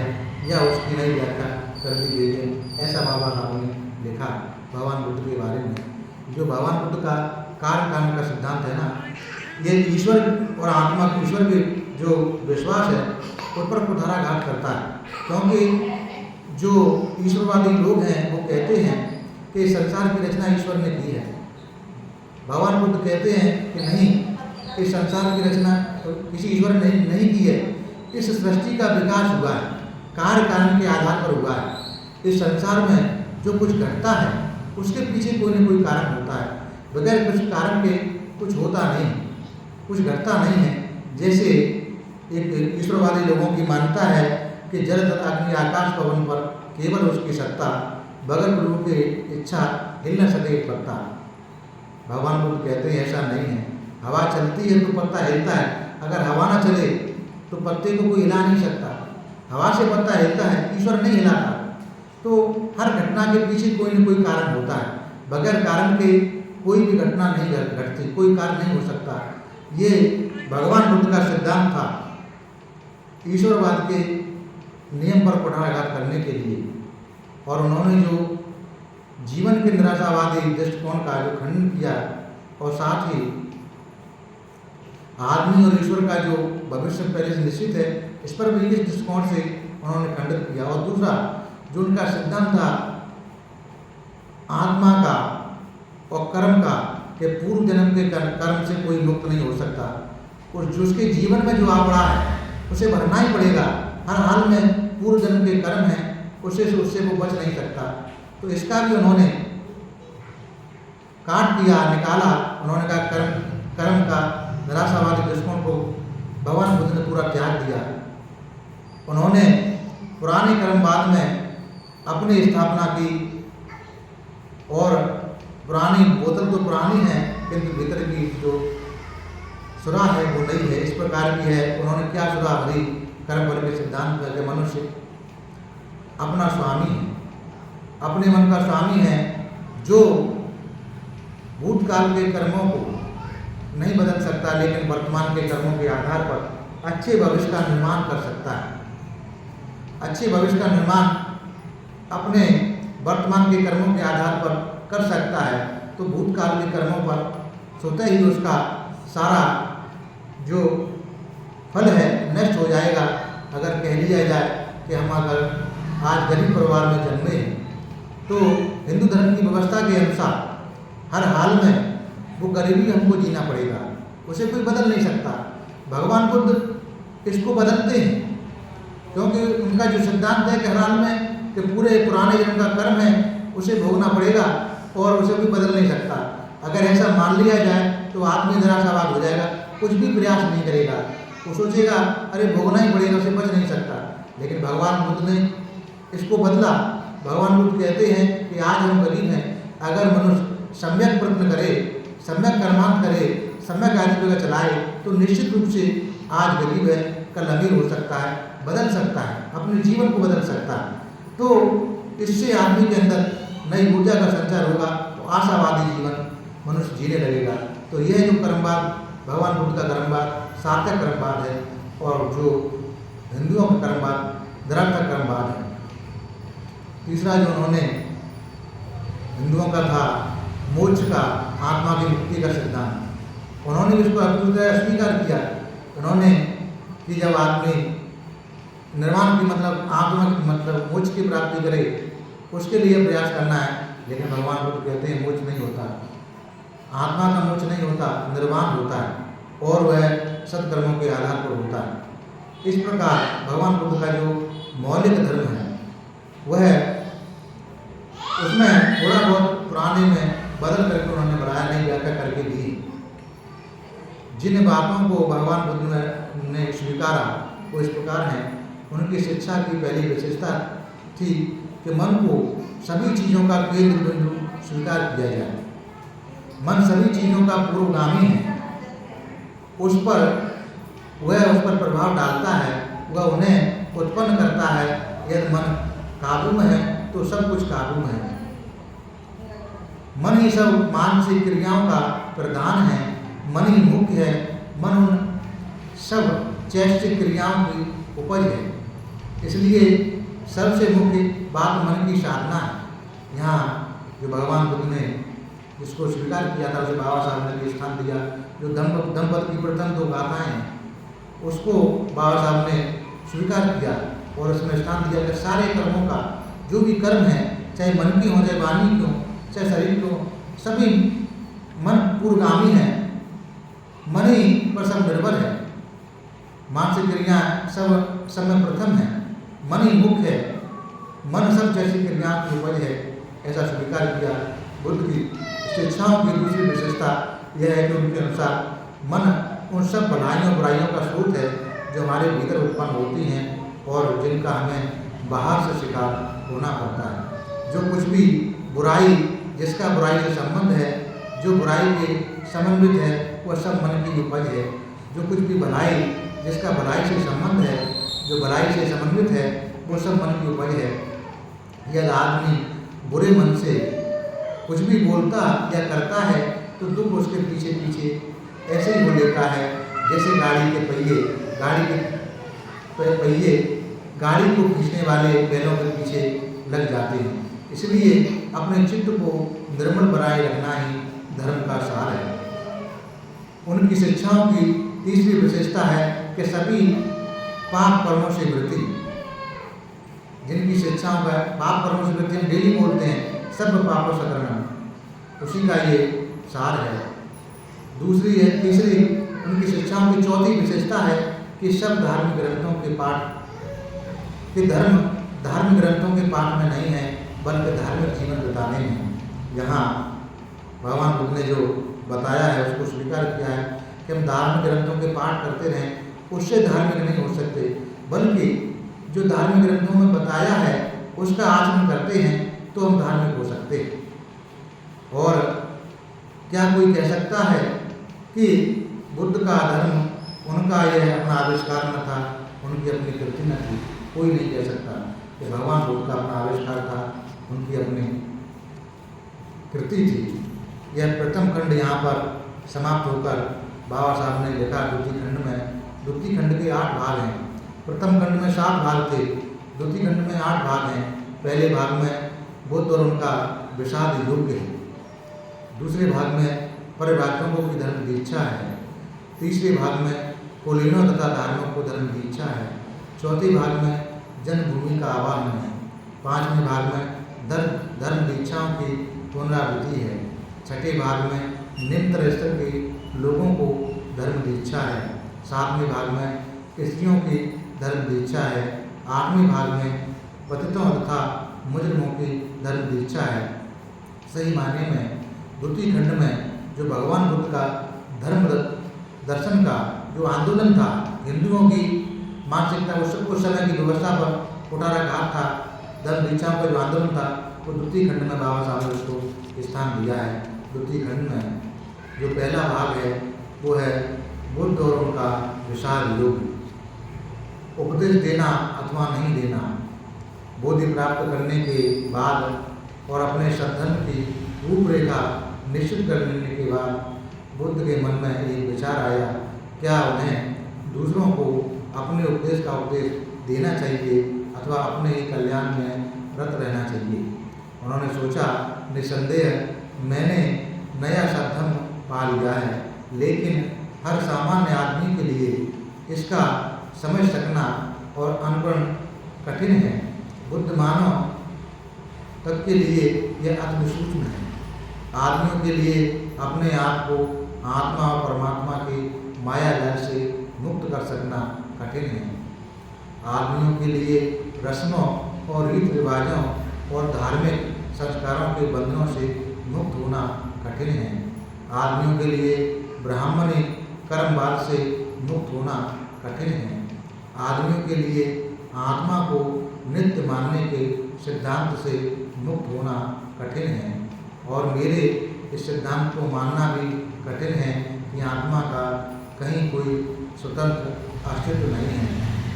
या उसकी नई व्याख्या कर दी गई है, ऐसा बाबा साहब ने लिखा भगवान बुद्ध के बारे में। जो भगवान बुद्ध का कार्य कारण का सिद्धांत है ना, ये ईश्वर और आत्मा ईश्वर के जो विश्वास है उस पर कुठाराघात करता है, क्योंकि जो ईश्वरवादी लोग हैं वो कहते हैं कि संसार की रचना ईश्वर ने की है। भगवान बुद्ध कहते हैं कि नहीं, इस संसार की रचना किसी ईश्वर ने नहीं की है। इस सृष्टि का विकास हुआ है, कार्य कारण के आधार पर हुआ है। इस संसार में जो कुछ घटता है उसके पीछे कोई न कोई कारण होता है। बगैर कुछ कारण के कुछ होता नहीं, कुछ घटता नहीं है। जैसे एक ईश्वरवादी लोगों की मान्यता है कि जल तथा अग्नि आकाश पवन पर केवल उसकी सत्ता, बगैर प्रभु की इच्छा हिल न सके एक पत्ता। भगवान बुद्ध कहते हैं ऐसा नहीं है। हवा चलती है तो पत्ता हिलता है, अगर हवा ना चले तो पत्ते को कोई हिला नहीं सकता। हवा से पत्ता हिलता है, ईश्वर नहीं हिलाता। तो हर घटना के पीछे कोई न कोई कारण होता है, बगैर कारण के कोई भी घटना नहीं घटती, कोई कारण नहीं हो सकता। ये भगवान बुद्ध का सिद्धांत था ईश्वरवाद के नियम पर कुठाराघात करने के लिए। और उन्होंने जो जीवन के निराशावादी दृष्टिकोण का जो खंडन किया, और साथ ही आदमी और ईश्वर का जो भविष्य पहले से निश्चित है, इस पर भी इस दृष्टिकोण से उन्होंने खंडित किया। और दूसरा जो उनका सिद्धांत था आत्मा का और कर्म का, कि पूर्व जन्म के कर्म से कोई मुक्त नहीं हो सकता, और जो उसके जीवन में जो आ पड़ा है उसे भरना ही पड़ेगा। हर हाल में पूर्व जन्म के कर्म है, उससे वो बच नहीं सकता। तो इसका भी उन्होंने काट दिया, निकाला। उन्होंने कहा कर्म का निराशावादी दृष्टिकोण को भगवान बुद्ध ने पूरा त्याग दिया। उन्होंने पुराने कर्मवाद में अपनी स्थापना की, और पुरानी बोतल तो पुरानी है किंतु भीतर की जो सुराह है वो नई है। इस प्रकार की है। उन्होंने क्या सुराह भरी? कर्म फल के सिद्धांत में कि मनुष्य अपना स्वामी है, अपने मन का स्वामी है, जो भूतकाल के कर्मों को नहीं बदल सकता, लेकिन वर्तमान के कर्मों के आधार पर अच्छे भविष्य का निर्माण कर सकता है। अच्छे भविष्य का निर्माण अपने वर्तमान के कर्मों के आधार पर कर सकता है, तो भूतकाल के कर्मों पर स्वतः ही उसका सारा जो फल है नष्ट हो जाएगा। अगर कह लिया जाए कि हम अगर आज गरीब परिवार में जन्मे हैं, तो हिंदू धर्म की व्यवस्था के अनुसार हर हाल में वो गरीबी हमको जीना पड़ेगा, उसे कोई बदल नहीं सकता। भगवान बुद्ध इसको बदलते हैं, क्योंकि उनका जो सिद्धांत है कि हर हाल में कि पूरे पुराने जन्म का कर्म है उसे भोगना पड़ेगा, और उसे कोई बदल नहीं सकता। अगर ऐसा मान लिया जाए तो आदमी निराशावाद हो जाएगा, कुछ भी प्रयास नहीं करेगा। वो सोचेगा अरे भोगना ही पड़ेगा, उसे बच नहीं सकता। लेकिन भगवान बुद्ध ने इसको बदला। भगवान बुद्ध कहते हैं कि आज हम गरीब हैं, अगर मनुष्य सम्यक प्रयत्न करे, सम्यक कर्मांत करे, सम्यक आजीविका चलाए, तो निश्चित रूप से आज गरीब है, कल अमीर हो सकता है, बदल सकता है, अपने जीवन को बदल सकता है। तो इससे आदमी के अंदर नई ऊर्जा का संचार होगा, तो आशावादी जीवन मनुष्य जीने लगेगा। तो यह जो कर्मवाद, भगवान बुद्ध का कर्मवाद सार्थक कर्मवाद है, और जो हिंदुओं का कर्मवाद निरर्थक कर्मवाद है। तीसरा जो उन्होंने हिंदुओं का था मोक्ष का, आत्मा की मुक्ति का सिद्धांत, उन्होंने भी इसको अस्वीकार किया। उन्होंने कि जब आदमी निर्वाण की मतलब आत्मा की मतलब मोक्ष की प्राप्ति करे, उसके लिए प्रयास करना है। लेकिन भगवान बुद्ध कहते हैं मोक्ष नहीं होता, आत्मा का मोक्ष नहीं होता, निर्वाण होता है, और वह सत्कर्मों के आधार पर होता है। इस प्रकार भगवान बुद्ध का जो मौलिक धर्म है वह उसमें थोड़ा बहुत पुराने में बदल करके उन्होंने बढ़ाया, नई व्याख्या करके दी। जिन बातों को भगवान बुद्ध ने स्वीकारा वो इस प्रकार हैं। उनकी शिक्षा की पहली विशेषता थी कि मन को सभी चीज़ों का केंद्र बिंदु स्वीकार किया जाए। मन सभी चीज़ों का पूर्वगामी है, उस पर प्रभाव डालता है, वह उन्हें उत्पन्न करता है। यदि मन काबू में है तो सब कुछ काबू में है। मन ही सब मानसिक क्रियाओं का प्रधान है, मन ही मुख्य है, मन उन सब चैष्टिक क्रियाओं की उपज है। इसलिए सबसे मुख्य बात मन की साधना है। यहाँ जो भगवान बुद्ध ने जिसको स्वीकार किया था उसे बाबा साहब ने भी स्थान दिया। जो दंपति की प्रथम दो गाथाएं हैं उसको बाबा साहब ने स्वीकार किया और उसमें स्थान दिया कि सारे कर्मों का जो भी कर्म है, चाहे मन की हो, चाहे वाणी की हो, चाहे शरीर की हो, सभी मन पूर्वगामी है, मन ही पर सब निर्भर है। मानसिक क्रिया सब में प्रथम है, मन ही मुख्य है, मन सब जैसी क्रियाओं की उपज है। ऐसा स्वीकार किया बुद्ध की शिक्षाओं की दूसरी विशेषता यह है कि उनके अनुसार मन उन सब भलाइयों बुराइयों का स्रोत है जो हमारे भीतर उत्पन्न होती हैं और जिनका हमें बाहर से शिकार होना पड़ता है। जो कुछ भी बुराई, जिसका बुराई से संबंध है, जो बुराई के समन्वित है, वह सब मन की उपज है। जो कुछ भी भलाई, जिसका भलाई से संबंध है, जो भलाई से समन्वित है, वो सब मन की उपज है। यदि आदमी बुरे मन से कुछ भी बोलता या करता है तो दुख उसके पीछे पीछे ऐसे ही हो लेता है जैसे गाड़ी के पहिए गाड़ी को खींचने वाले बैलों के पीछे लग जाते हैं। इसलिए अपने चित्त को निर्मल बनाए रखना ही धर्म का सार है। उनकी शिक्षाओं की तीसरी विशेषता है कि सभी पाप कर्मों से वृत्ति, जिनकी शिक्षाओं का पाप कर्मों से वृत्ति हम डेली बोलते हैं, सब पापों से करना, उसी का ये सार है। तीसरी उनकी शिक्षाओं की चौथी विशेषता है कि सब धार्मिक ग्रंथों के पाठ में नहीं है, बल्कि धार्मिक जीवन बिताने में। यहाँ भगवान बुद्ध ने जो बताया है उसको स्वीकार किया है कि हम धार्मिक ग्रंथों के पाठ करते रहें, उससे धार्मिक नहीं हो सकते, बल्कि जो धार्मिक ग्रंथों में बताया है उसका आचरण करते हैं तो हम धार्मिक हो सकते। और क्या कोई कह सकता है कि बुद्ध का धर्म उनका यह अपना आविष्कार न था, उनकी अपनी कृति न थी? कोई नहीं कह सकता कि भगवान बुद्ध का अपना आविष्कार था, उनकी अपनी कृति थी। यह प्रथम खंड यहाँ पर समाप्त होकर बाबा साहब ने लिखा द्वितीय खंड में। द्वितीय खंड के 8 भाग हैं। प्रथम खंड में 7 भाग थे, द्वितीय खंड में 8 भाग हैं। पहले भाग में बुद्ध और उनका विषाद युग है, दूसरे भाग में परिव्राजकों की धर्म दीक्षा है, तीसरे भाग में कुलीनों तथा धार्मिकों को धर्म दीक्षा है, चौथे भाग में जन्मभूमि का आवाहन है, पांचवें भाग में धर्म दीक्षाओं की पुनरावृत्ति है, छठे भाग में निम्न स्तर के लोगों को धर्म दीक्षा है, सातवें भाग में स्त्रियों की धर्म दीक्षा है, आठवें भाग में पतितों तथा मुजरिमों की धर्म दीक्षा है। सही मायने में द्वितीय खंड में जो भगवान बुद्ध का धर्म दर्शन का जो आंदोलन था, हिंदुओं की मानसिकता उस समय की व्यवस्था पर कुठाराघात था, धर्म दीक्षाओं का जो आंदोलन था, वो द्वितीय खंड में बाबा साहब ने उसको स्थान दिया है। द्वितीय खंड में जो पहला भाग है वो है बुद्ध और उनका विशाल युग, उपदेश देना अथवा नहीं देना। बोधि प्राप्त करने के बाद और अपने सद्धर्म की रूपरेखा निश्चित कर लेने के बाद बुद्ध के मन में एक विचार आया, क्या उन्हें दूसरों को अपने उपदेश का उपदेश देना चाहिए अथवा अपने ही कल्याण में रत रहना चाहिए। उन्होंने सोचा, निसंदेह मैंने नया सद्धर्म पा लिया है, लेकिन हर सामान्य आदमी के लिए इसका समझ सकना और अनुकरण कठिन है। बुद्ध मानव तक के लिए यह अति सूक्ष्म है। आदमियों के लिए अपने आप को आत्मा और परमात्मा के माया जाल से मुक्त कर सकना कठिन है। आदमियों के लिए रस्मों और रीति रिवाजों और धार्मिक संस्कारों के बंधनों से मुक्त होना कठिन है। आदमियों के लिए ब्राह्मणी कर्मवाद से मुक्त होना कठिन है। आदमियों के लिए आत्मा को नित्य मानने के सिद्धांत से मुक्त होना कठिन है। और मेरे इस सिद्धांत को मानना भी कठिन है कि आत्मा का कहीं कोई स्वतंत्र अस्तित्व नहीं है,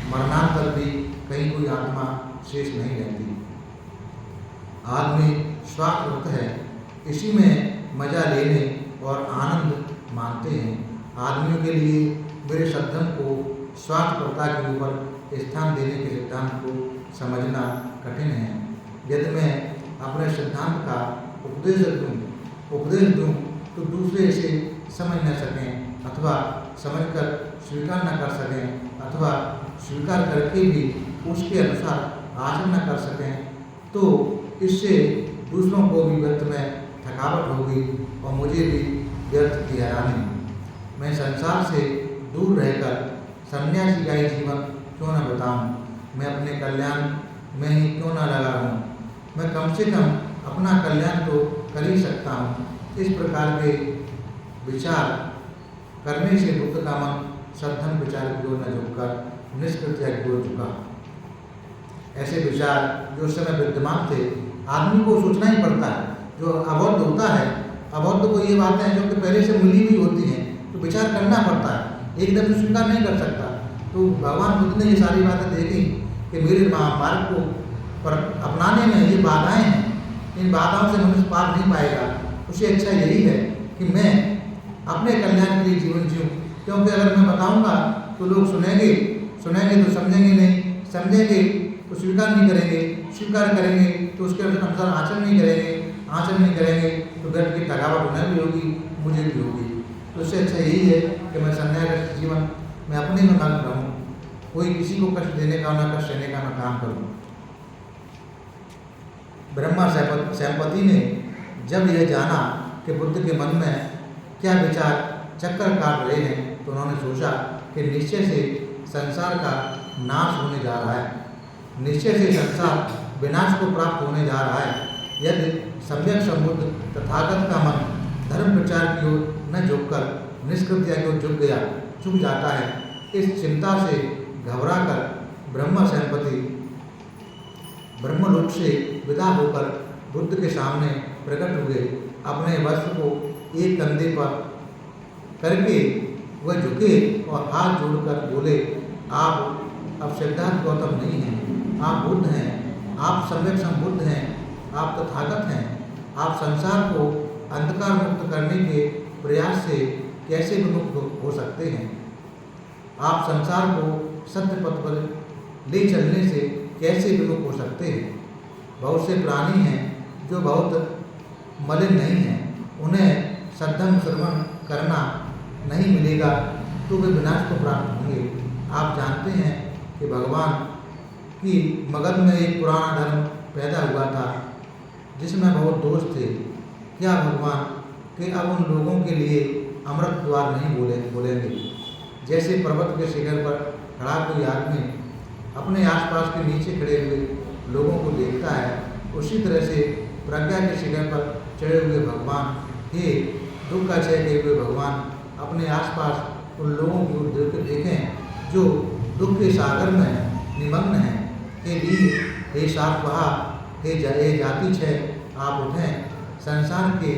मरणांतर भी कहीं कोई आत्मा शेष नहीं रहती। आदमी स्वार्थरत है, इसी में मजा लेने और आनंद मानते हैं। आदमियों के लिए मेरे सद्धर्म को स्वार्थपरता के ऊपर स्थान देने के सिद्धांत को समझना कठिन है। यदि मैं अपने सिद्धांत का उपदेश दूं तो दूसरे इसे समझ न सकें अथवा समझकर स्वीकार न कर सकें अथवा स्वीकार करके भी उसके अनुसार आचरण न कर सकें, तो इससे दूसरों को भी व्यर्थ में थकावट होगी और मुझे भी व्यर्थ की हैरानी। मैं संसार से दूर रहकर सन्यासी का ही जीवन क्यों न बताऊं? मैं अपने कल्याण में ही क्यों न लगा रहूं? मैं कम से कम अपना कल्याण तो कर ही सकता हूँ। इस प्रकार के विचार करने से बुद्ध का मन सद्धम विचार की ओर न झुककर निष्कृत्या की ओर झुका। ऐसे विचार जो उस समय विद्यमान थे, आदमी को सोचना ही पड़ता है। जो अबौद्ध होता है, अबौद्ध को ये बातें जो कि पहले से मिली हुई होती हैं, तो विचार करना पड़ता है, एकदम से स्वीकार नहीं कर सकता। तो भगवान बुद्ध ने ये सारी बातें देखी कि मेरे मार्ग को पर अपनाने में ये बाधाएं हैं, इन बाधाओं से मनुष्य पार नहीं पाएगा। उसे अच्छा यही है कि मैं अपने कल्याण के लिए जीवन जीऊँ, क्योंकि अगर मैं बताऊंगा तो लोग सुनेंगे तो समझेंगे नहीं, समझेंगे तो स्वीकार नहीं करेंगे, स्वीकार करेंगे तो उसके अनुसार आचरण नहीं करेंगे तो व्यर्थ की थकावट उन्हें भी होगी, मुझे भी होगी। तो उससे अच्छा यही है कि मैं संन्यास जीवन में अपने में मग्न रहूँ, कोई किसी को कष्ट देने का ना कष्ट देने का मैं काम करूँ। ब्रह्मा सैंपति ने जब यह जाना कि बुद्ध के मन में क्या विचार चक्कर काट रहे हैं, तो उन्होंने सोचा कि निश्चय से संसार का नाश होने जा रहा है, निश्चय से संसार विनाश को प्राप्त होने जा रहा है। यदि सम्यक संबुद्ध तथागत का मन धर्म प्रचार की ओर न झुककर निष्कृत्या की ओर झुक जाता है। इस चिंता से घबराकर ब्रह्मा सैंपति ब्रह्मलोक से विदा होकर बुद्ध के सामने प्रकट हुए। अपने वस्त्र को एक कंधे पर करके वह झुके और हाथ जोड़कर बोले, आप अब सिद्धार्थ गौतम नहीं हैं, आप बुद्ध हैं, आप सम्यक संबुद्ध हैं, आप तथागत हैं। आप संसार को अंधकार मुक्त करने के प्रयास से कैसे विमुक्त हो सकते हैं? आप संसार को सत्य पथ पर ले चलने से कैसे विमुक्त हो सकते हैं? बहुत से प्राणी हैं जो बहुत मलिन नहीं हैं, उन्हें सद्धम श्रवण करना नहीं मिलेगा तो वे विनाश को प्राप्त होंगे। आप जानते हैं कि भगवान की मगध में एक पुराना धर्म पैदा हुआ था जिसमें बहुत दोष थे। क्या भगवान के अब उन लोगों के लिए अमृत द्वार नहीं बोलेंगे? जैसे पर्वत के शिखर पर खड़ा कोई आदमी अपने आसपास के नीचे खड़े हुए लोगों को देखता है, उसी तरह से प्रज्ञा के शिखर पर चढ़े हुए भगवान, हे दुख का क्षय किए हुए भगवान, अपने आसपास उन लोगों को देखें जो दुख के सागर में निमग्न हैं। हे वीर, हे सातवाहा, हे जाति क्षय, आप उठें, संसार के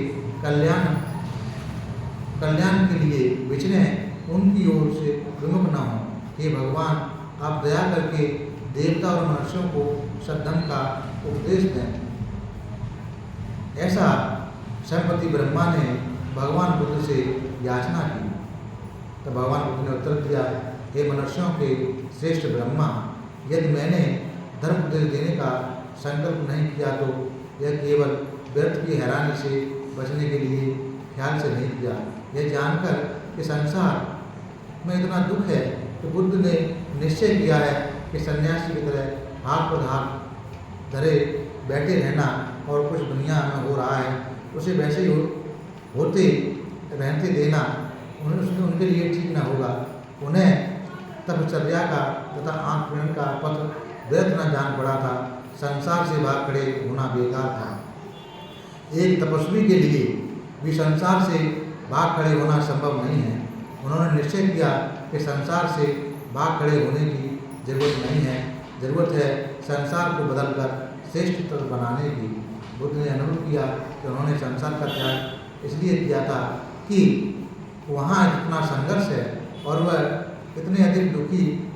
कल्याण के लिए विचरें, उनकी ओर से विमुख न हों। हे भगवान, आप दया करके देवता और मनुष्यों को सद्धम का उपदेश दें। ऐसा सैंपति ब्रह्मा ने भगवान बुद्ध से याचना की। तो भगवान बुद्ध ने उत्तर दिया, हे मनुष्यों के श्रेष्ठ ब्रह्मा, यदि मैंने धर्म उपदेश देने का संकल्प नहीं किया तो यह केवल व्यर्थ की हैरानी से बचने के लिए ख्याल से नहीं किया। यह जानकर कि संसार में इतना दुख है तो बुद्ध ने निश्चय किया है कि सन्यासी की तरह हाथ पर हाथ धरे बैठे रहना और कुछ दुनिया में हो रहा है उसे वैसे ही होते रहते देना उनके लिए ठीक न होगा। उन्हें तपचर्या का तथा आँख प्रेरण का पथ व्यर्थ न जान पड़ा था। संसार से भाग खड़े होना बेकार था। एक तपस्वी के लिए भी संसार से भाग खड़े होना संभव नहीं है। उन्होंने निश्चय किया कि संसार से भाग खड़े होने की जरूरत नहीं है, जरूरत है संसार को बदलकर श्रेष्ठ तत्व बनाने की। बुद्ध ने अनुरोध किया कि उन्होंने संसार का त्याग इसलिए किया था कि वहाँ इतना संघर्ष है और वह इतने अधिक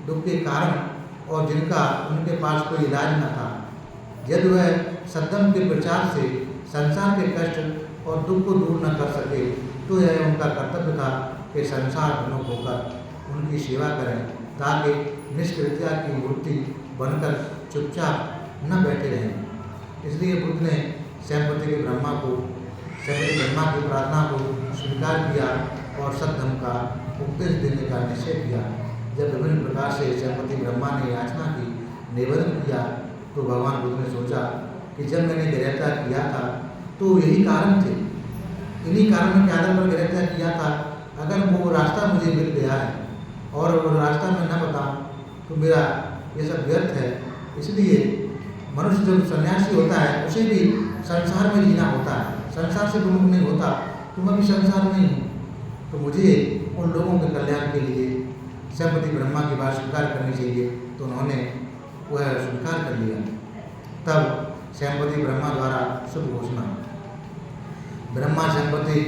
दुख के कारण और जिनका उनके पास कोई इलाज न था। यदि वह सद्धम के प्रचार से संसार के कष्ट और दुख को दूर न कर सके तो यह उनका कर्तव्य था कि संसार विमुख होकर उनकी सेवा करें ताकि निष्कृत्या की मूर्ति बनकर चुपचाप न बैठे रहें। इसलिए बुद्ध ने सैंपति ब्रह्मा की प्रार्थना को स्वीकार किया और सद्धम का उपदेश देने का निश्चय किया। जब विभिन्न प्रकार से सैंपति ब्रह्मा ने याचना की, निवेदन किया, तो भगवान बुद्ध ने सोचा कि जब मैंने गृहत्याग किया था तो यही कारण थे, इन्हीं कारणों के आधार पर गृहत्याग किया था। अगर वो रास्ता मुझे मिल गया है और वो रास्ता मैं न बताऊं तो मेरा ये सब व्यर्थ है। इसलिए मनुष्य जब सन्यासी होता है उसे भी संसार में जीना होता है, संसार से विमुख नहीं होता। तुम अभी संसार में ही हो, तो मुझे उन लोगों के कल्याण के लिए सेनापति ब्रह्मा की बात स्वीकार करनी चाहिए। तो उन्होंने वह स्वीकार कर लिया। तब सेनापति ब्रह्मा द्वारा शुभ घोषणा। ब्रह्मा सेनापति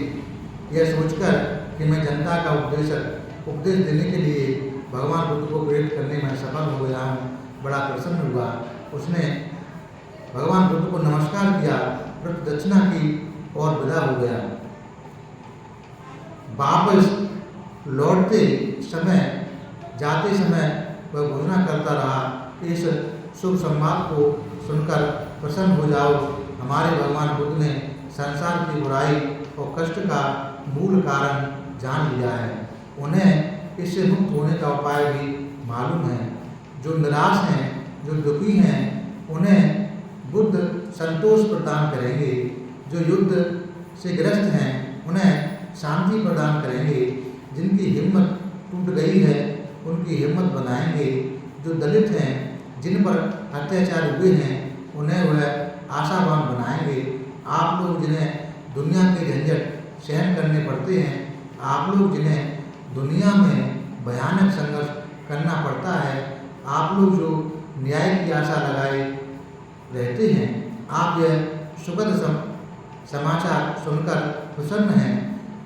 यह सोचकर कि मैं जनता का उपदेश देने के लिए भगवान बुद्ध को प्रेरित करने में सफल हो गया हूँ, बड़ा प्रसन्न हुआ। उसने भगवान बुद्ध को नमस्कार किया, प्रदक्षिणा की और विदा हो गया। वापस लौटते समय, जाते समय वह घोषणा करता रहा, इस शुभ संवाद को सुनकर प्रसन्न हो जाओ। हमारे भगवान बुद्ध ने संसार की बुराई और कष्ट का मूल कारण जान लिया है। उन्हें इससे मुक्त होने का उपाय भी मालूम है। जो निराश हैं, जो दुखी हैं, उन्हें बुद्ध संतोष प्रदान करेंगे। जो युद्ध से ग्रस्त हैं, उन्हें शांति प्रदान करेंगे। जिनकी हिम्मत टूट गई है, उनकी हिम्मत बनाएंगे। जो दलित हैं, जिन पर अत्याचार हुए हैं, उन्हें वह आशावान बनाएंगे। आप लोग जिन्हें दुनिया के झंझट सहन करने पड़ते हैं, आप लोग जिन्हें दुनिया में भयानक संघर्ष करना पड़ता है, आप लोग जो न्याय की आशा लगाए रहते हैं, आप यह सुखद समाचार सुनकर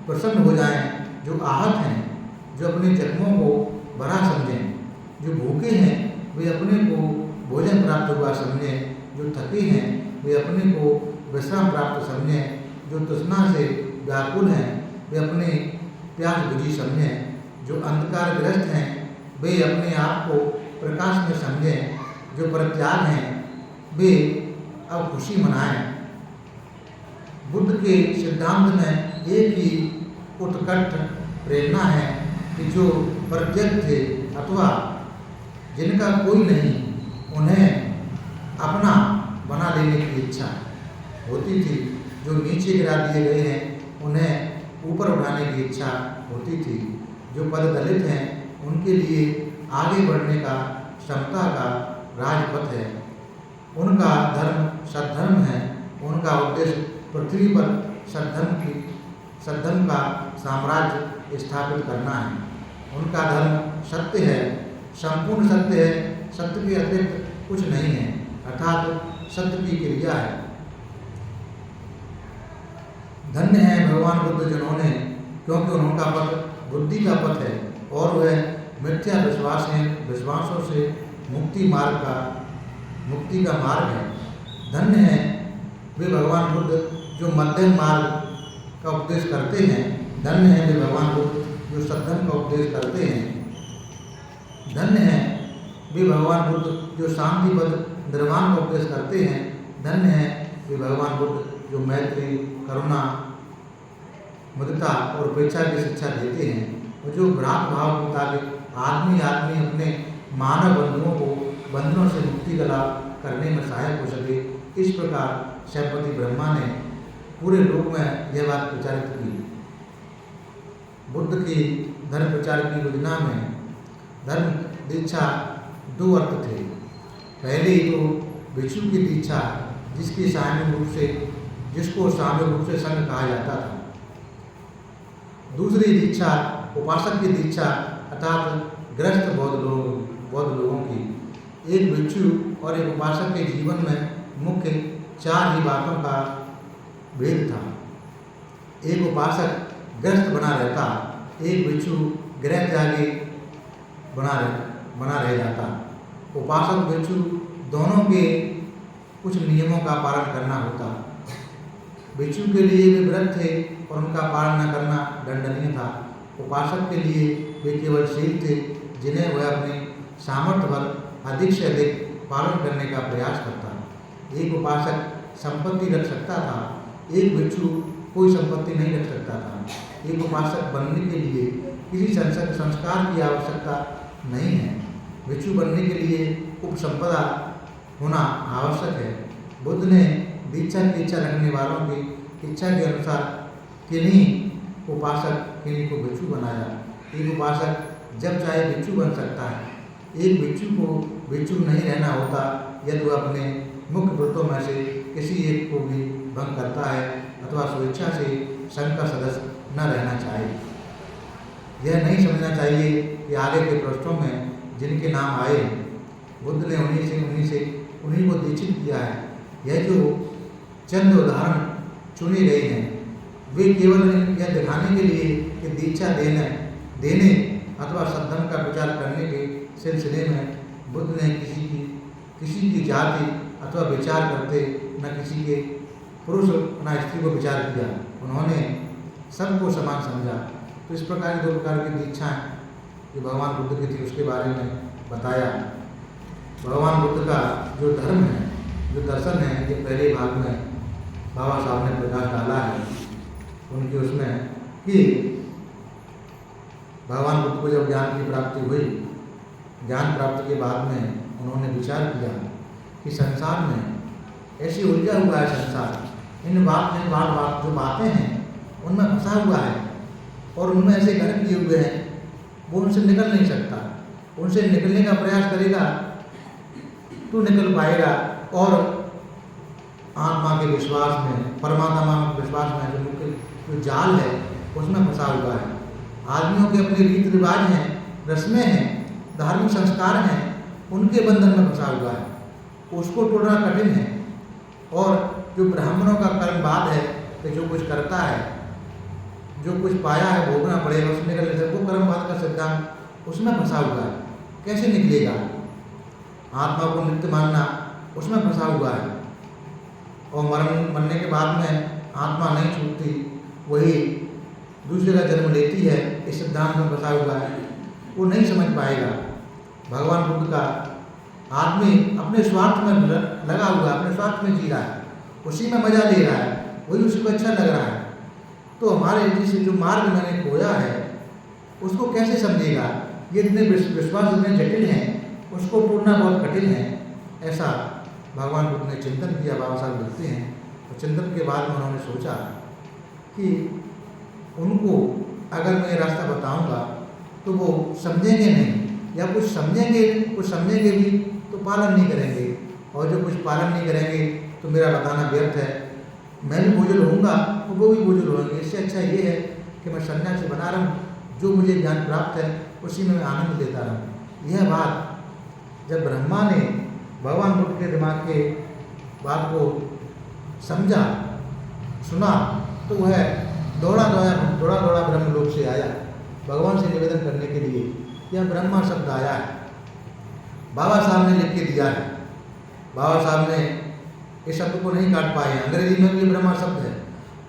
प्रसन्न हो जाएं। जो आहत हैं, जो अपने जख्मों को भरा समझें। जो भूखे हैं, वे अपने को भोजन प्राप्त हुआ समझें। जो थके हैं, वे अपने को विश्राम प्राप्त समझें। जो तृष्णा से व्याकुल हैं, वे अपने प्यास बुझी समझें। जो अंधकारग्रस्त हैं, वे अपने आप को प्रकाश में समझें। जो परित्याग हैं, वे अब खुशी मनाएं। बुद्ध के सिद्धांत में एक ही उत्कट प्रेरणा है कि जो परित्यक्त थे अथवा जिनका कोई नहीं, उन्हें अपना बना लेने की इच्छा होती थी। जो नीचे गिरा दिए गए हैं, उन्हें ऊपर उठाने की इच्छा होती थी। जो पद दलित हैं, उनके लिए आगे बढ़ने का क्षमता का राजपथ है। उनका धर्म सद्धर्म है। उनका उद्देश्य पृथ्वी पर सद्धर्म का साम्राज्य स्थापित करना है। उनका धर्म सत्य है, संपूर्ण सत्य है, सत्य के अतिरिक्त कुछ नहीं है, अर्थात सत्य की क्रिया है। धन्य है भगवान बुद्ध जिन्होंने, क्योंकि उनका पथ बुद्धि का पथ है और वह मिथ्या विश्वासों से मुक्ति का मार्ग है। धन्य है वे भगवान बुद्ध जो मध्यम मार्ग का उपदेश करते हैं। धन्य है वे भगवान बुद्ध जो सद्धर्म का उपदेश करते हैं। धन्य है वे भगवान बुद्ध जो शांतिपद निर्वाण का उपदेश करते हैं। धन्य है वे भगवान बुद्ध जो मैत्री, करुणा, मुदिता और उपेक्षा की शिक्षा देते हैं और जो भ्रात भाव के मुताबिक आदमी अपने मानव बंधुओं को बंधनों से मुक्ति का लाभ करने में सहायक हो सके। इस प्रकार सेनापति ब्रह्मा ने पूरे लोक में यह बात प्रचारित की। बुद्ध की धर्म प्रचार की योजना में धर्म दीक्षा दो अर्थ थे। पहले तो भिक्षु की दीक्षा, जिसको सामूहिक रूप से संघ कहा जाता था। दूसरी दीक्षा उपासक की दीक्षा, अर्थात ग्रस्त बौद्ध लोगों की। एक भिक्षु और एक उपासक के जीवन में मुख्य 4 ही बातों का भेद था। एक उपासक ग्रस्त बना रहता, एक भिक्षु गृह त्यागी बना रह जाता। उपासक भिक्षु दोनों के कुछ नियमों का पालन करना होता। भिक्षु के लिए वे व्रत थे और उनका पालन न करना दंडनीय था। उपासक के लिए वे केवल शील थे, जिन्हें वह अपने सामर्थ्य पर अधिक से अधिक पालन करने का प्रयास करता। एक उपासक संपत्ति रख सकता था, एक भिक्षु कोई संपत्ति नहीं रख सकता था। एक उपासक बनने के लिए किसी संस्कार की आवश्यकता नहीं है। भिक्षु बनने के लिए उपसंपदा होना आवश्यक है। बुद्ध ने दीक्षा की इच्छा रखने वालों की इच्छा के अनुसार किन्हीं को भिक्षु बनाया। एक उपासक जब चाहे भिक्षु बन सकता है। एक भिक्षु को भिक्षु नहीं रहना होता यदि वह अपने मुख्य व्रतों में से किसी एक को भी भंग करता है अथवा स्वेच्छा से संघ का सदस्य न रहना चाहिए। यह नहीं समझना चाहिए कि आगे के पृष्ठों में जिनके नाम आए बुद्ध ने उन्हीं को दीक्षित किया है। यह जो चंद उदाहरण चुने गए हैं वे केवल यह दिखाने के लिए कि दीक्षा देने अथवा सद्धर्म का प्रचार करने के सिलसिले में बुद्ध ने किसी की जाति अथवा विचार करते न किसी के पुरुष न स्त्री को विचार किया। उन्होंने सबको समान समझा। तो इस प्रकार की 2 प्रकार की दीक्षाएँ जो भगवान बुद्ध की थी उसके बारे में बताया। भगवान बुद्ध का जो धर्म है, जो दर्शन है, ये पहले भाग में बाबा साहब ने प्रकाश डाला है उनकी उसमें कि भगवान बुद्ध को जब ज्ञान की प्राप्ति हुई, ज्ञान प्राप्ति के बाद में उन्होंने विचार किया कि संसार में ऐसी उलझा हुआ है संसार, इन जो बातें हैं उनमें फंसा हुआ है और उनमें ऐसे घर किए हुए हैं वो उनसे निकल नहीं सकता। उनसे निकलने का प्रयास करेगा तो निकल पाएगा। और आत्मा के विश्वास में, परमात्मा के विश्वास में जो जाल है उसमें फंसा हुआ है। आदमियों के अपने रीति रिवाज हैं, रस्में हैं, धार्मिक संस्कार हैं, उनके बंधन में फंसा हुआ है, उसको तोड़ना कठिन है। और जो ब्राह्मणों का कर्मवाद है कि जो कुछ करता है, जो कुछ पाया है भोगना पड़ेगा, उसमें निकल नहीं सकता, वो कर्मवाद का सिद्धांत उसमें फंसा हुआ है। कैसे निकलेगा? आत्मा को नित्य मानना उसमें फंसा हुआ है और मरने के बाद में आत्मा नहीं छूटती, वही दूसरे का जन्म लेती है, इस सिद्धांत में फंसा हुआ है, वो नहीं समझ पाएगा। भगवान बुद्ध का आदमी अपने स्वार्थ में लगा हुआ है, अपने स्वार्थ में जी रहा है, उसी में मजा ले रहा है, वही उसको अच्छा लग रहा है। तो हमारे जिस जो मार्ग मैंने खोया है उसको कैसे समझेगा? ये जितने विश्वास जितने जटिल हैं उसको तोड़ना बहुत कठिन है। ऐसा भगवान बुद्ध ने चिंतन किया। बाबा साहब लिखते हैं और चिंतन के बाद में उन्होंने सोचा कि उनको अगर मैं रास्ता बताऊंगा तो वो समझेंगे नहीं, या कुछ समझेंगे भी तो पालन नहीं करेंगे, और जो कुछ पालन नहीं करेंगे तो मेरा बताना व्यर्थ है। मैं भी बोझल होऊंगा तो वो भी बोझल होंगे। इससे अच्छा ये है कि मैं सन्यासी बना रहा हूँ, जो मुझे ज्ञान प्राप्त है उसी में मैं आनंद लेता रहूँ। यह बात जब ब्रह्मा ने भगवान बुद्ध के दिमाग के बात को समझा, सुना, तो वह दौड़ा ब्रह्मलोक से आया भगवान से निवेदन करने के लिए। यह ब्रह्मा शब्द आया है, बाबा साहब ने लिख के दिया है। बाबा साहब ने इस शब्द को नहीं काट पाए। अंग्रेजी में भी ब्रह्मा शब्द है,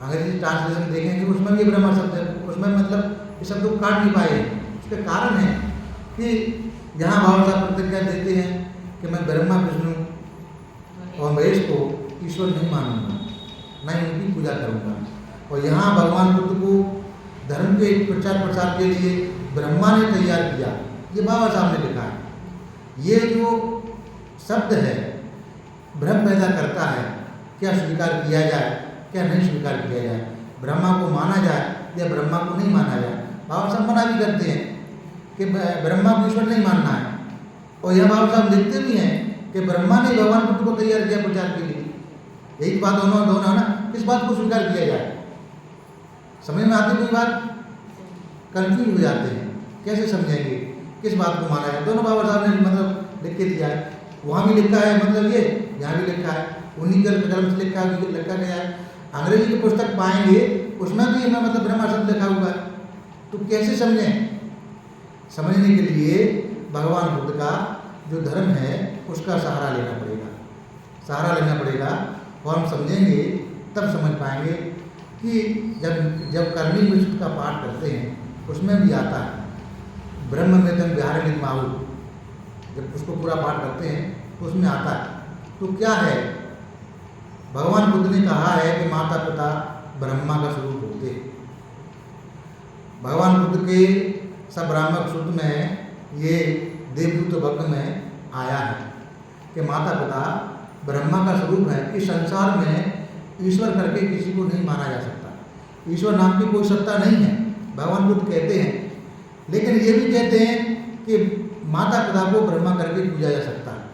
अंग्रेजी ट्रांसलेशन देखेंगे उसमें भी ब्रह्मा शब्द है, उसमें मतलब इस शब्द को काट नहीं पाए। उसके कारण है कि यहाँ बाबा साहब प्रतिज्ञा देते हैं कि मैं ब्रह्मा, विष्णु और महेश को ईश्वर नहीं मानूंगा, न ही उनकी पूजा करूंगा। और यहाँ भगवान बुद्ध को धर्म के प्रचार प्रसार के लिए ब्रह्मा ने तैयार किया, ये बाबा साहब ने लिखा है। ये जो शब्द है भ्रम पैदा करता है, क्या स्वीकार किया जाए, क्या नहीं स्वीकार किया जाए, ब्रह्मा को माना जाए या ब्रह्मा को नहीं माना जाए। बाबा साहब मना भी करते हैं कि ब्रह्मा को ईश्वर नहीं मानना है, और यह बाबा साहब लिखते भी हैं कि ब्रह्मा ने भगवान बुद्ध को तैयार किया प्रचार के लिए। यही बात दोनों है ना, किस बात को स्वीकार किया जाए? समझ में आती कोई बात? कंफ्यूज हो जाते हैं, कैसे समझेंगे किस बात को माना है? दोनों बाबा साहब ने मतलब लिख के दिया है। वहाँ भी लिखा है, मतलब ये यहाँ भी लिखा है, उन्हीं के कलम से लिखा गया है। अंग्रेजी की पुस्तक पाएंगे उसमें भी हमें मतलब ब्रह्मा शब्द लिखा हुआ है, तो कैसे समझें? समझने के लिए भगवान बुद्ध का जो धर्म है उसका सहारा लेना पड़ेगा, और हम समझेंगे तब समझ पाएंगे कि जब करनी विष्णु का पाठ करते हैं उसमें भी आता है ब्रह्म में तम विहार निर्माऊ, जब उसको पूरा पाठ करते हैं तो उसमें आता है। तो क्या है? भगवान बुद्ध ने कहा है कि माता पिता ब्रह्मा का स्वरूप होते हैं। भगवान बुद्ध के सब्राह्मक सूत्र में ये देवदूत वर्ग में आया है कि माता पिता ब्रह्मा का स्वरूप है। इस संसार में ईश्वर करके किसी को नहीं माना जा सकता, ईश्वर नाम की कोई सत्ता नहीं है, भगवान बुद्ध कहते हैं। लेकिन ये भी कहते हैं कि माता पिता को ब्रह्मा करके पूजा जा सकता है।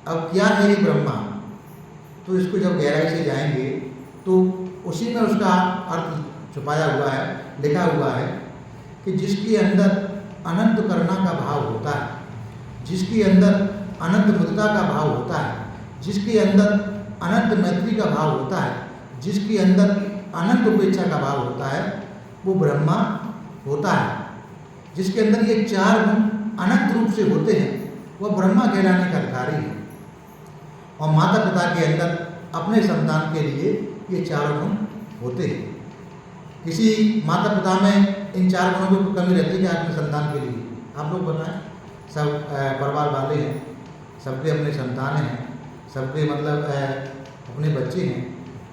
अब क्या है ये ब्रह्मा? तो इसको जब गहराई से जाएंगे तो उसी में उसका अर्थ छुपाया हुआ है, लिखा हुआ है कि जिसके अंदर अनंत करुणा का भाव होता है, जिसके अंदर अनंत मुदिता का भाव होता है, जिसके अंदर अनंत मैत्री का भाव होता है, जिसके अंदर अनंत उपेक्षा का भाव होता है, वो ब्रह्मा होता है। जिसके अंदर ये चार गुण अनंत रूप से होते हैं वह ब्रह्मा कहलाने का अधिकारी है। और माता पिता के अंदर अपने संतान के लिए ये चारों गुण होते हैं। किसी माता पिता में इन चार गुणों की कमी रहती है अपने संतान के लिए। आप लोग बताएं, सब परिवार वाले हैं, सबके अपने संतान हैं, सबके मतलब अपने बच्चे हैं,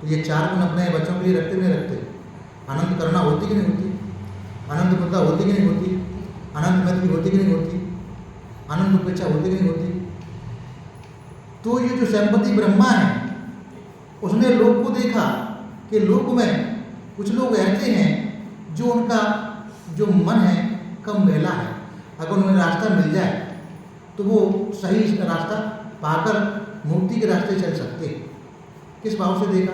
तो ये चार गुण अपने बच्चों के लिए रखते नहीं रखते? अनंत करुणा होती कि नहीं होती? अनंत मुद्दा होती कि नहीं होती? अनंत मैत्री होती कि नहीं होती? अनंत उपेक्षा होती कि नहीं होती? तो ये जो स्वयंपति ब्रह्मा है उसने लोक को देखा कि लोक में कुछ लोग ऐसे हैं जो उनका जो मन है कम मैला है, अगर उन्हें रास्ता मिल जाए तो वो सही रास्ता पाकर मुक्ति के रास्ते चल सकते हैं। किस भाव से देखा?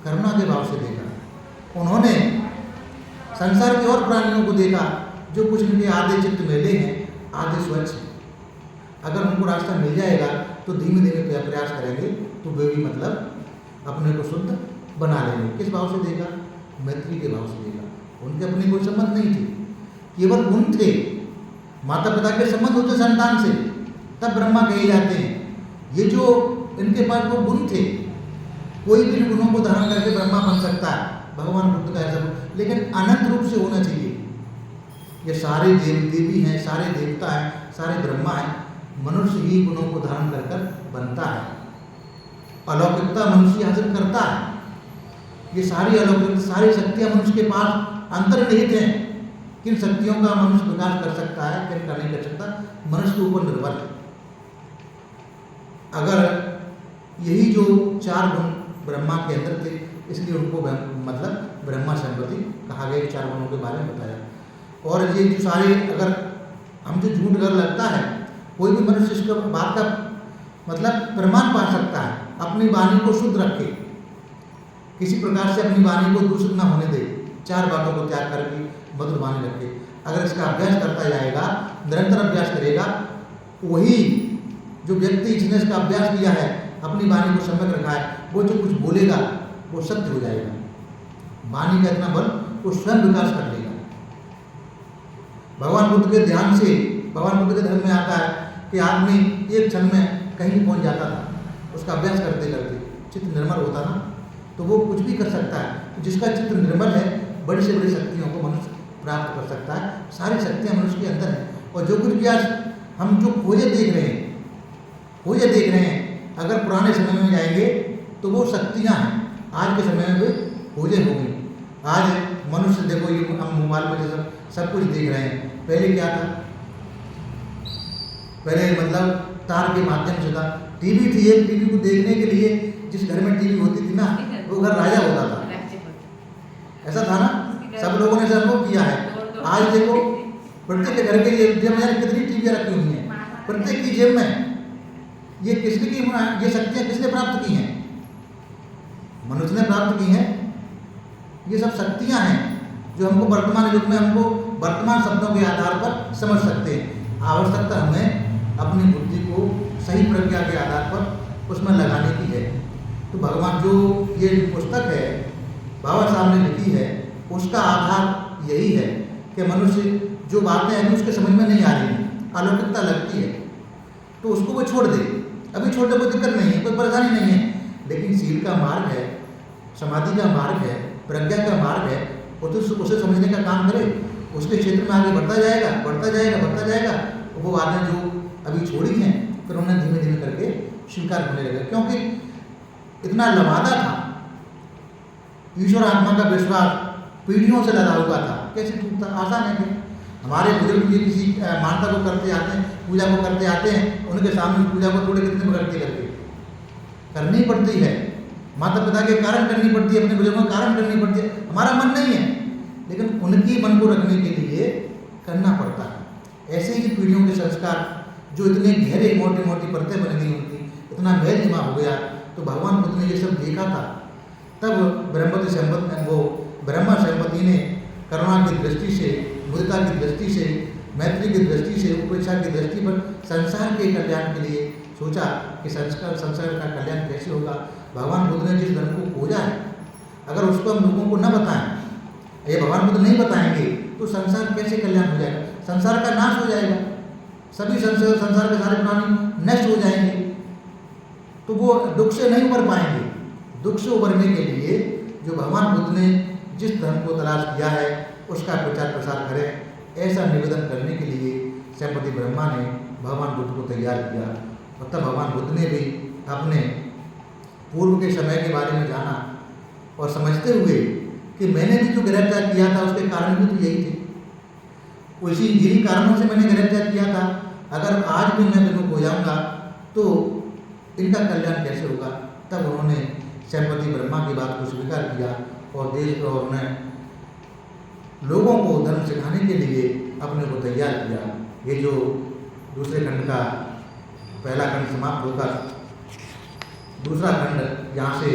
करुणा के भाव से देखा। उन्होंने संसार के और प्राणियों को देखा जो कुछ उनके आधे चित्त मेले हैं, आधे स्वच्छ हैं। अगर उनको रास्ता मिल जाएगा तो धीमे धीमे प्रयास करेंगे तो वे भी मतलब अपने को शुद्ध बना लेंगे। किस भाव से देखा? मैत्री के भाव से देखा। उनके अपने कोई संबंध नहीं थे, केवल गुण थे। माता पिता के संबंध होते संतान से, तब ब्रह्मा कहे जाते हैं। ये जो इनके पास वो गुण थे, कोई भी गुणों को धारण करके ब्रह्मा बन सकता है, भगवान बुद्ध का ऐसा गुण, लेकिन अनंत रूप से होना चाहिए। ये सारे देव देवी हैं, सारे देवता हैं, सारे ब्रह्मा हैं, मनुष्य ही गुणों को धारण कर कर बनता है। अलौकिकता मनुष्य हासिल करता है। ये सारी अलौकिक सारी शक्तियाँ मनुष्य के पास अंतर्निहित हैं। किन शक्तियों का मनुष्य विकास कर सकता है, किन का नहीं कर सकता, मनुष्य के ऊपर निर्भर है। अगर यही जो चार गुण ब्रह्मा के अंदर थे, इसलिए उनको मतलब ब्रह्मा संपत्ति कहा गया, चार गुणों के बारे में बताया। और ये जो सारे अगर हम जो झूठ अगर लगता है, कोई भी मनुष्य इसका बात का मतलब प्रमाण पा सकता है। अपनी वाणी को शुद्ध रखे, किसी प्रकार से अपनी वाणी को दूषित न होने दे, चार बातों को त्याग करके मधुर वाणी रखे। अगर इसका अभ्यास करता जाएगा, निरंतर अभ्यास करेगा, वही जो व्यक्ति जिसने इसका अभ्यास किया है, अपनी वाणी को सम्यक रखा है, वो जो कुछ बोलेगा वो सत्य हो जाएगा। वाणी का इतना बल वो स्वयं विकास कर लेगा। भगवान बुद्ध के ध्यान से, भगवान बुद्ध के धर्म में आता है कि आदमी एक क्षण में कहीं पहुंच जाता था। उसका अभ्यास करते करते चित्त निर्मल होता ना, तो वो कुछ भी कर सकता है। तो जिसका चित्त निर्मल है, बड़ी से बड़ी शक्तियों को मनुष्य प्राप्त कर सकता है। सारी शक्तियाँ मनुष्य के अंदर हैं। और जो कुछ भी आज हम जो खोजे देख रहे हैं, अगर पुराने समय में जाएंगे तो वो शक्तियाँ हैं, आज के समय में भी खोजे होंगी। आज मनुष्य देखो, ये हम मोबाइल में जैसा सब कुछ देख रहे हैं। पहले क्या था? पहले मतलब तार के माध्यम से था। टीवी थी, एक टीवी को देखने के लिए जिस घर में टीवी होती थी ना, वो घर राजा होता था। ऐसा था ना, सब लोगों ने अनुभव किया है। आज देखो प्रत्येक घर के जेब में कितनी टीवियाँ रखी हुई हैं, प्रत्येक की जेब में। ये किसने की, ये शक्तियाँ किसने प्राप्त की हैं? मनुष्य ने प्राप्त की हैं। ये सब शक्तियाँ हैं जो हमको वर्तमान युग में हमको वर्तमान शब्दों के आधार पर समझ सकते हैं। आवश्यकता हमें अपनी बुद्धि को सही प्रज्ञा के आधार पर उसमें लगाने की है। तो भगवान जो ये पुस्तक है बाबा साहब ने लिखी है, उसका आधार यही है कि मनुष्य जो बातें अभी उसके समझ में नहीं आ रही हैं, अलौकिकता लगती है, तो उसको वो छोड़ दे। अभी छोड़ दे, कोई दिक्कत नहीं है, कोई परेशानी नहीं है। लेकिन सील का मार्ग है, समाधि का मार्ग है, प्रज्ञा का मार्ग है, उसे समझने का काम करे, उसके क्षेत्र में आगे बढ़ता जाएगा, बढ़ता जाएगा, बढ़ता जाएगा। वो बातें जो अभी छोड़ी हैं, फिर उन्हें धीमे धीमे करके स्वीकार होने लगे। क्योंकि इतना लबादा था, ईश्वर आत्मा का विश्वास पीढ़ियों से लगा हुआ था, कैसे टूटता? आसान है कि हमारे बुजुर्ग भी किसी मानता को करते आते हैं, पूजा को करते आते हैं, उनके सामने पूजा को थोड़े कितने करते करके करनी पड़ती है। माता पिता के कारण करनी पड़ती है, अपने बुजुर्गों के कारण करनी पड़ती है। हमारा मन नहीं है, लेकिन उनकी मन को रखने के लिए करना पड़ता है। ऐसे ही पीढ़ियों के संस्कार जो इतने गहरे मोटी मोटी परतें बन गई, उनकी इतना मैल जमा हो गया। तो भगवान बुद्ध ने ये सब देखा था। तब ब्रह्मा संपत्ति ने करुणा की दृष्टि से, मुदिता की दृष्टि से, मैत्री की दृष्टि से, उपेक्षा की दृष्टि पर संसार के कल्याण के लिए सोचा कि संसार का कल्याण कैसे होगा। भगवान बुद्ध ने जिस धर्म को खोजा है, अगर उसको हम लोगों को न बताएं, ये भगवान बुद्ध नहीं बताएंगे तो संसार कैसे कल्याण हो जाएगा? संसार का नाश हो जाएगा, सभी संसार के सारे प्राणी नष्ट हो जाएंगे, तो वो दुख से नहीं उबर पाएंगे। दुख से उबरने के लिए जो भगवान बुद्ध ने जिस धर्म को तलाश किया है उसका प्रचार प्रसार करें, ऐसा निवेदन करने के लिए सेनापति ब्रह्मा ने भगवान बुद्ध को तैयार किया। और तब भगवान बुद्ध ने भी अपने पूर्व के समय के बारे में जाना और समझते हुए कि मैंने भी जो ग्रह त्याग किया था उसके कारण भी तो यही थे, उसी जिन्हीं कारणों से मैंने ग्रह त्याग किया था, अगर आज भी मैं बिल्कुल हो जाऊँगा तो इनका कल्याण कैसे होगा? तब उन्होंने सेनापति ब्रह्मा की बात को स्वीकार किया और देश और उन्हें लोगों को धर्म सिखाने के लिए अपने को तैयार किया। ये जो दूसरे खंड का पहला खंड समाप्त होकर दूसरा खंड यहाँ से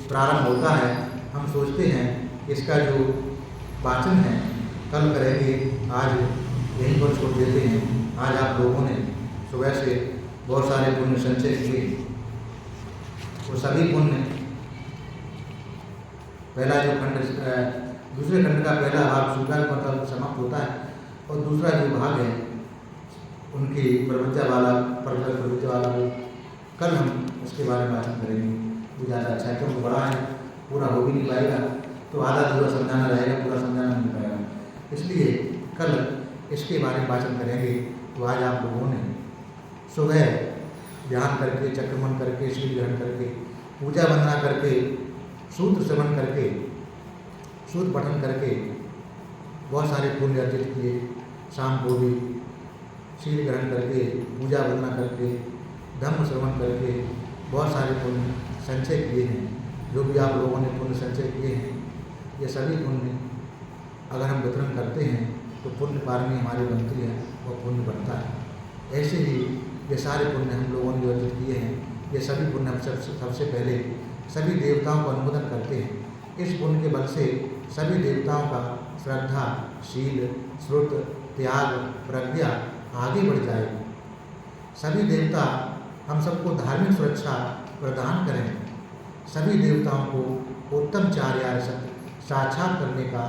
प्रारंभ होता है। हम सोचते हैं इसका जो वाचन है कल करेंगे, आज यहीं पर छोड़ देते हैं। आज आप लोगों ने सुबह से बहुत सारे पुण्य संचय किए, वो सभी पुण्य पहला जो खंड दूसरे खंड का पहला भाग स्वीकार मतलब समाप्त होता है और दूसरा जो भाग है उनकी प्रवृत्ति वाला कल हम उसके बारे में बात करेंगे। वो ज़्यादा अच्छा है क्योंकि बड़ा है, पूरा हो भी नहीं पाएगा, तो आधा अधूरा समझाना रहेगा, पूरा समझाना नहीं पाएगा, इसलिए कल इसके बारे में वाचन करेंगे। तो आज आप लोगों ने सुबह ध्यान करके, चक्रमण करके, शील ग्रहण करके, पूजा वंदना करके, सूत्र श्रवण करके, सूत्र पठन करके बहुत सारे पुण्य अर्जित किए। शाम को भी शील ग्रहण करके, पूजा वंदना करके, धम्म श्रवण करके बहुत सारे पुण्य संचय किए हैं। जो भी आप लोगों ने पुण्य संचय किए हैं, ये सभी पुण्य अगर हम वितरण करते हैं तो पुण्य पारमी हमारी बनती है और पुण्य बनता है। ऐसे ही ये सारे पुण्य हम लोगों ने जो अर्जित किए हैं, ये सभी पुण्य हम सबसे पहले सभी देवताओं को अनुमोदन करते हैं। इस पुण्य के बल से सभी देवताओं का श्रद्धा, शील, श्रुत, त्याग, प्रज्ञा आगे बढ़ जाएगी। सभी देवता हम सबको धार्मिक सुरक्षा प्रदान करें। सभी देवताओं को उत्तम चार्यार साक्षात करने का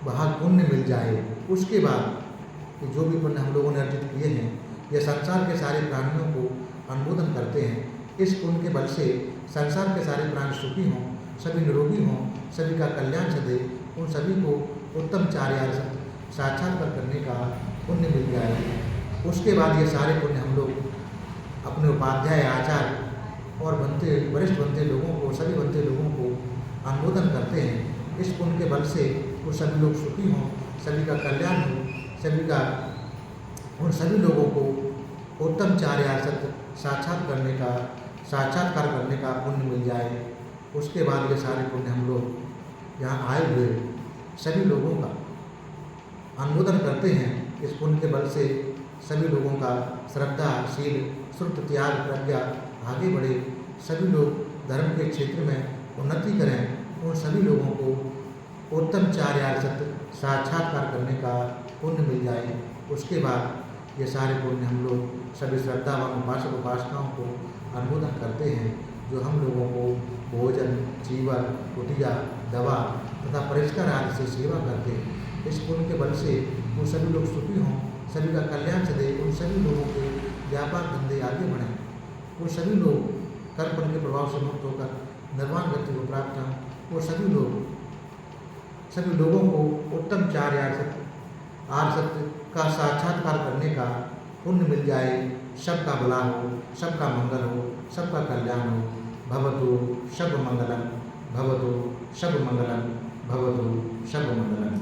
वहाँ पुण्य मिल जाए। उसके बाद जो भी पुण्य हम लोगों ने अर्जित किए हैं, ये संसार के सारे प्राणियों को अनुमोदन करते हैं। इस पुण्य के बल से संसार के सारे प्राणी सुखी हों, सभी निरोगी हों, सभी का कल्याण सदे, उन सभी को उत्तम चार्यार साक्षात्कार करने का पुण्य मिल जाए। उसके बाद ये सारे पुण्य हम लोग अपने उपाध्याय, आचार्य और वरिष्ठ बनते लोगों को, सभी बनते लोगों को अनुमोदन करते हैं। इस पुण्य के बल से वो सभी लोग सुखी हों, सभी का कल्याण हो, उन सभी लोगों को उत्तम चार्यार साक्षात्कार करने का पुण्य मिल जाए। उसके बाद ये सारे पुण्य हम लोग यहाँ आए हुए सभी लोगों का अनुमोदन करते हैं। इस पुण्य के बल से सभी लोगों का श्रद्धा, शील, श्रुत, त्याग, प्रज्ञा आगे बढ़े, सभी लोग धर्म के क्षेत्र में उन्नति करें। उन सभी लोगों को उत्तम चार्यार साक्षात्कार करने का पुण्य मिल जाए। उसके बाद ये सारे पुण्य हम लोग सभी श्रद्धावान उपासक उपासनाओं को अनुमोदन करते हैं, जो हम लोगों को भोजन, चीवर, कुटिया, दवा तथा परिष्कार आदि से सेवा करते हैं। इस पुण्य के बल से वो सभी लोग सुखी हों, सभी का कल्याण सदे, उन सभी लोगों के व्यापार धंधे आगे बढ़ें, वो सभी लोग कर्म के प्रभाव से मुक्त होकर निर्वाण गति को प्राप्त हों। वो सभी लोगों को उत्तम चार्यार सत्य का साक्षात्कार करने का पुण्य मिल जाए। सबका भला हो, सबका मंगल हो, सबका कल्याण हो। भवतु सब मंगलम, भवतु सब मंगलम, भवतु सब मंगलम।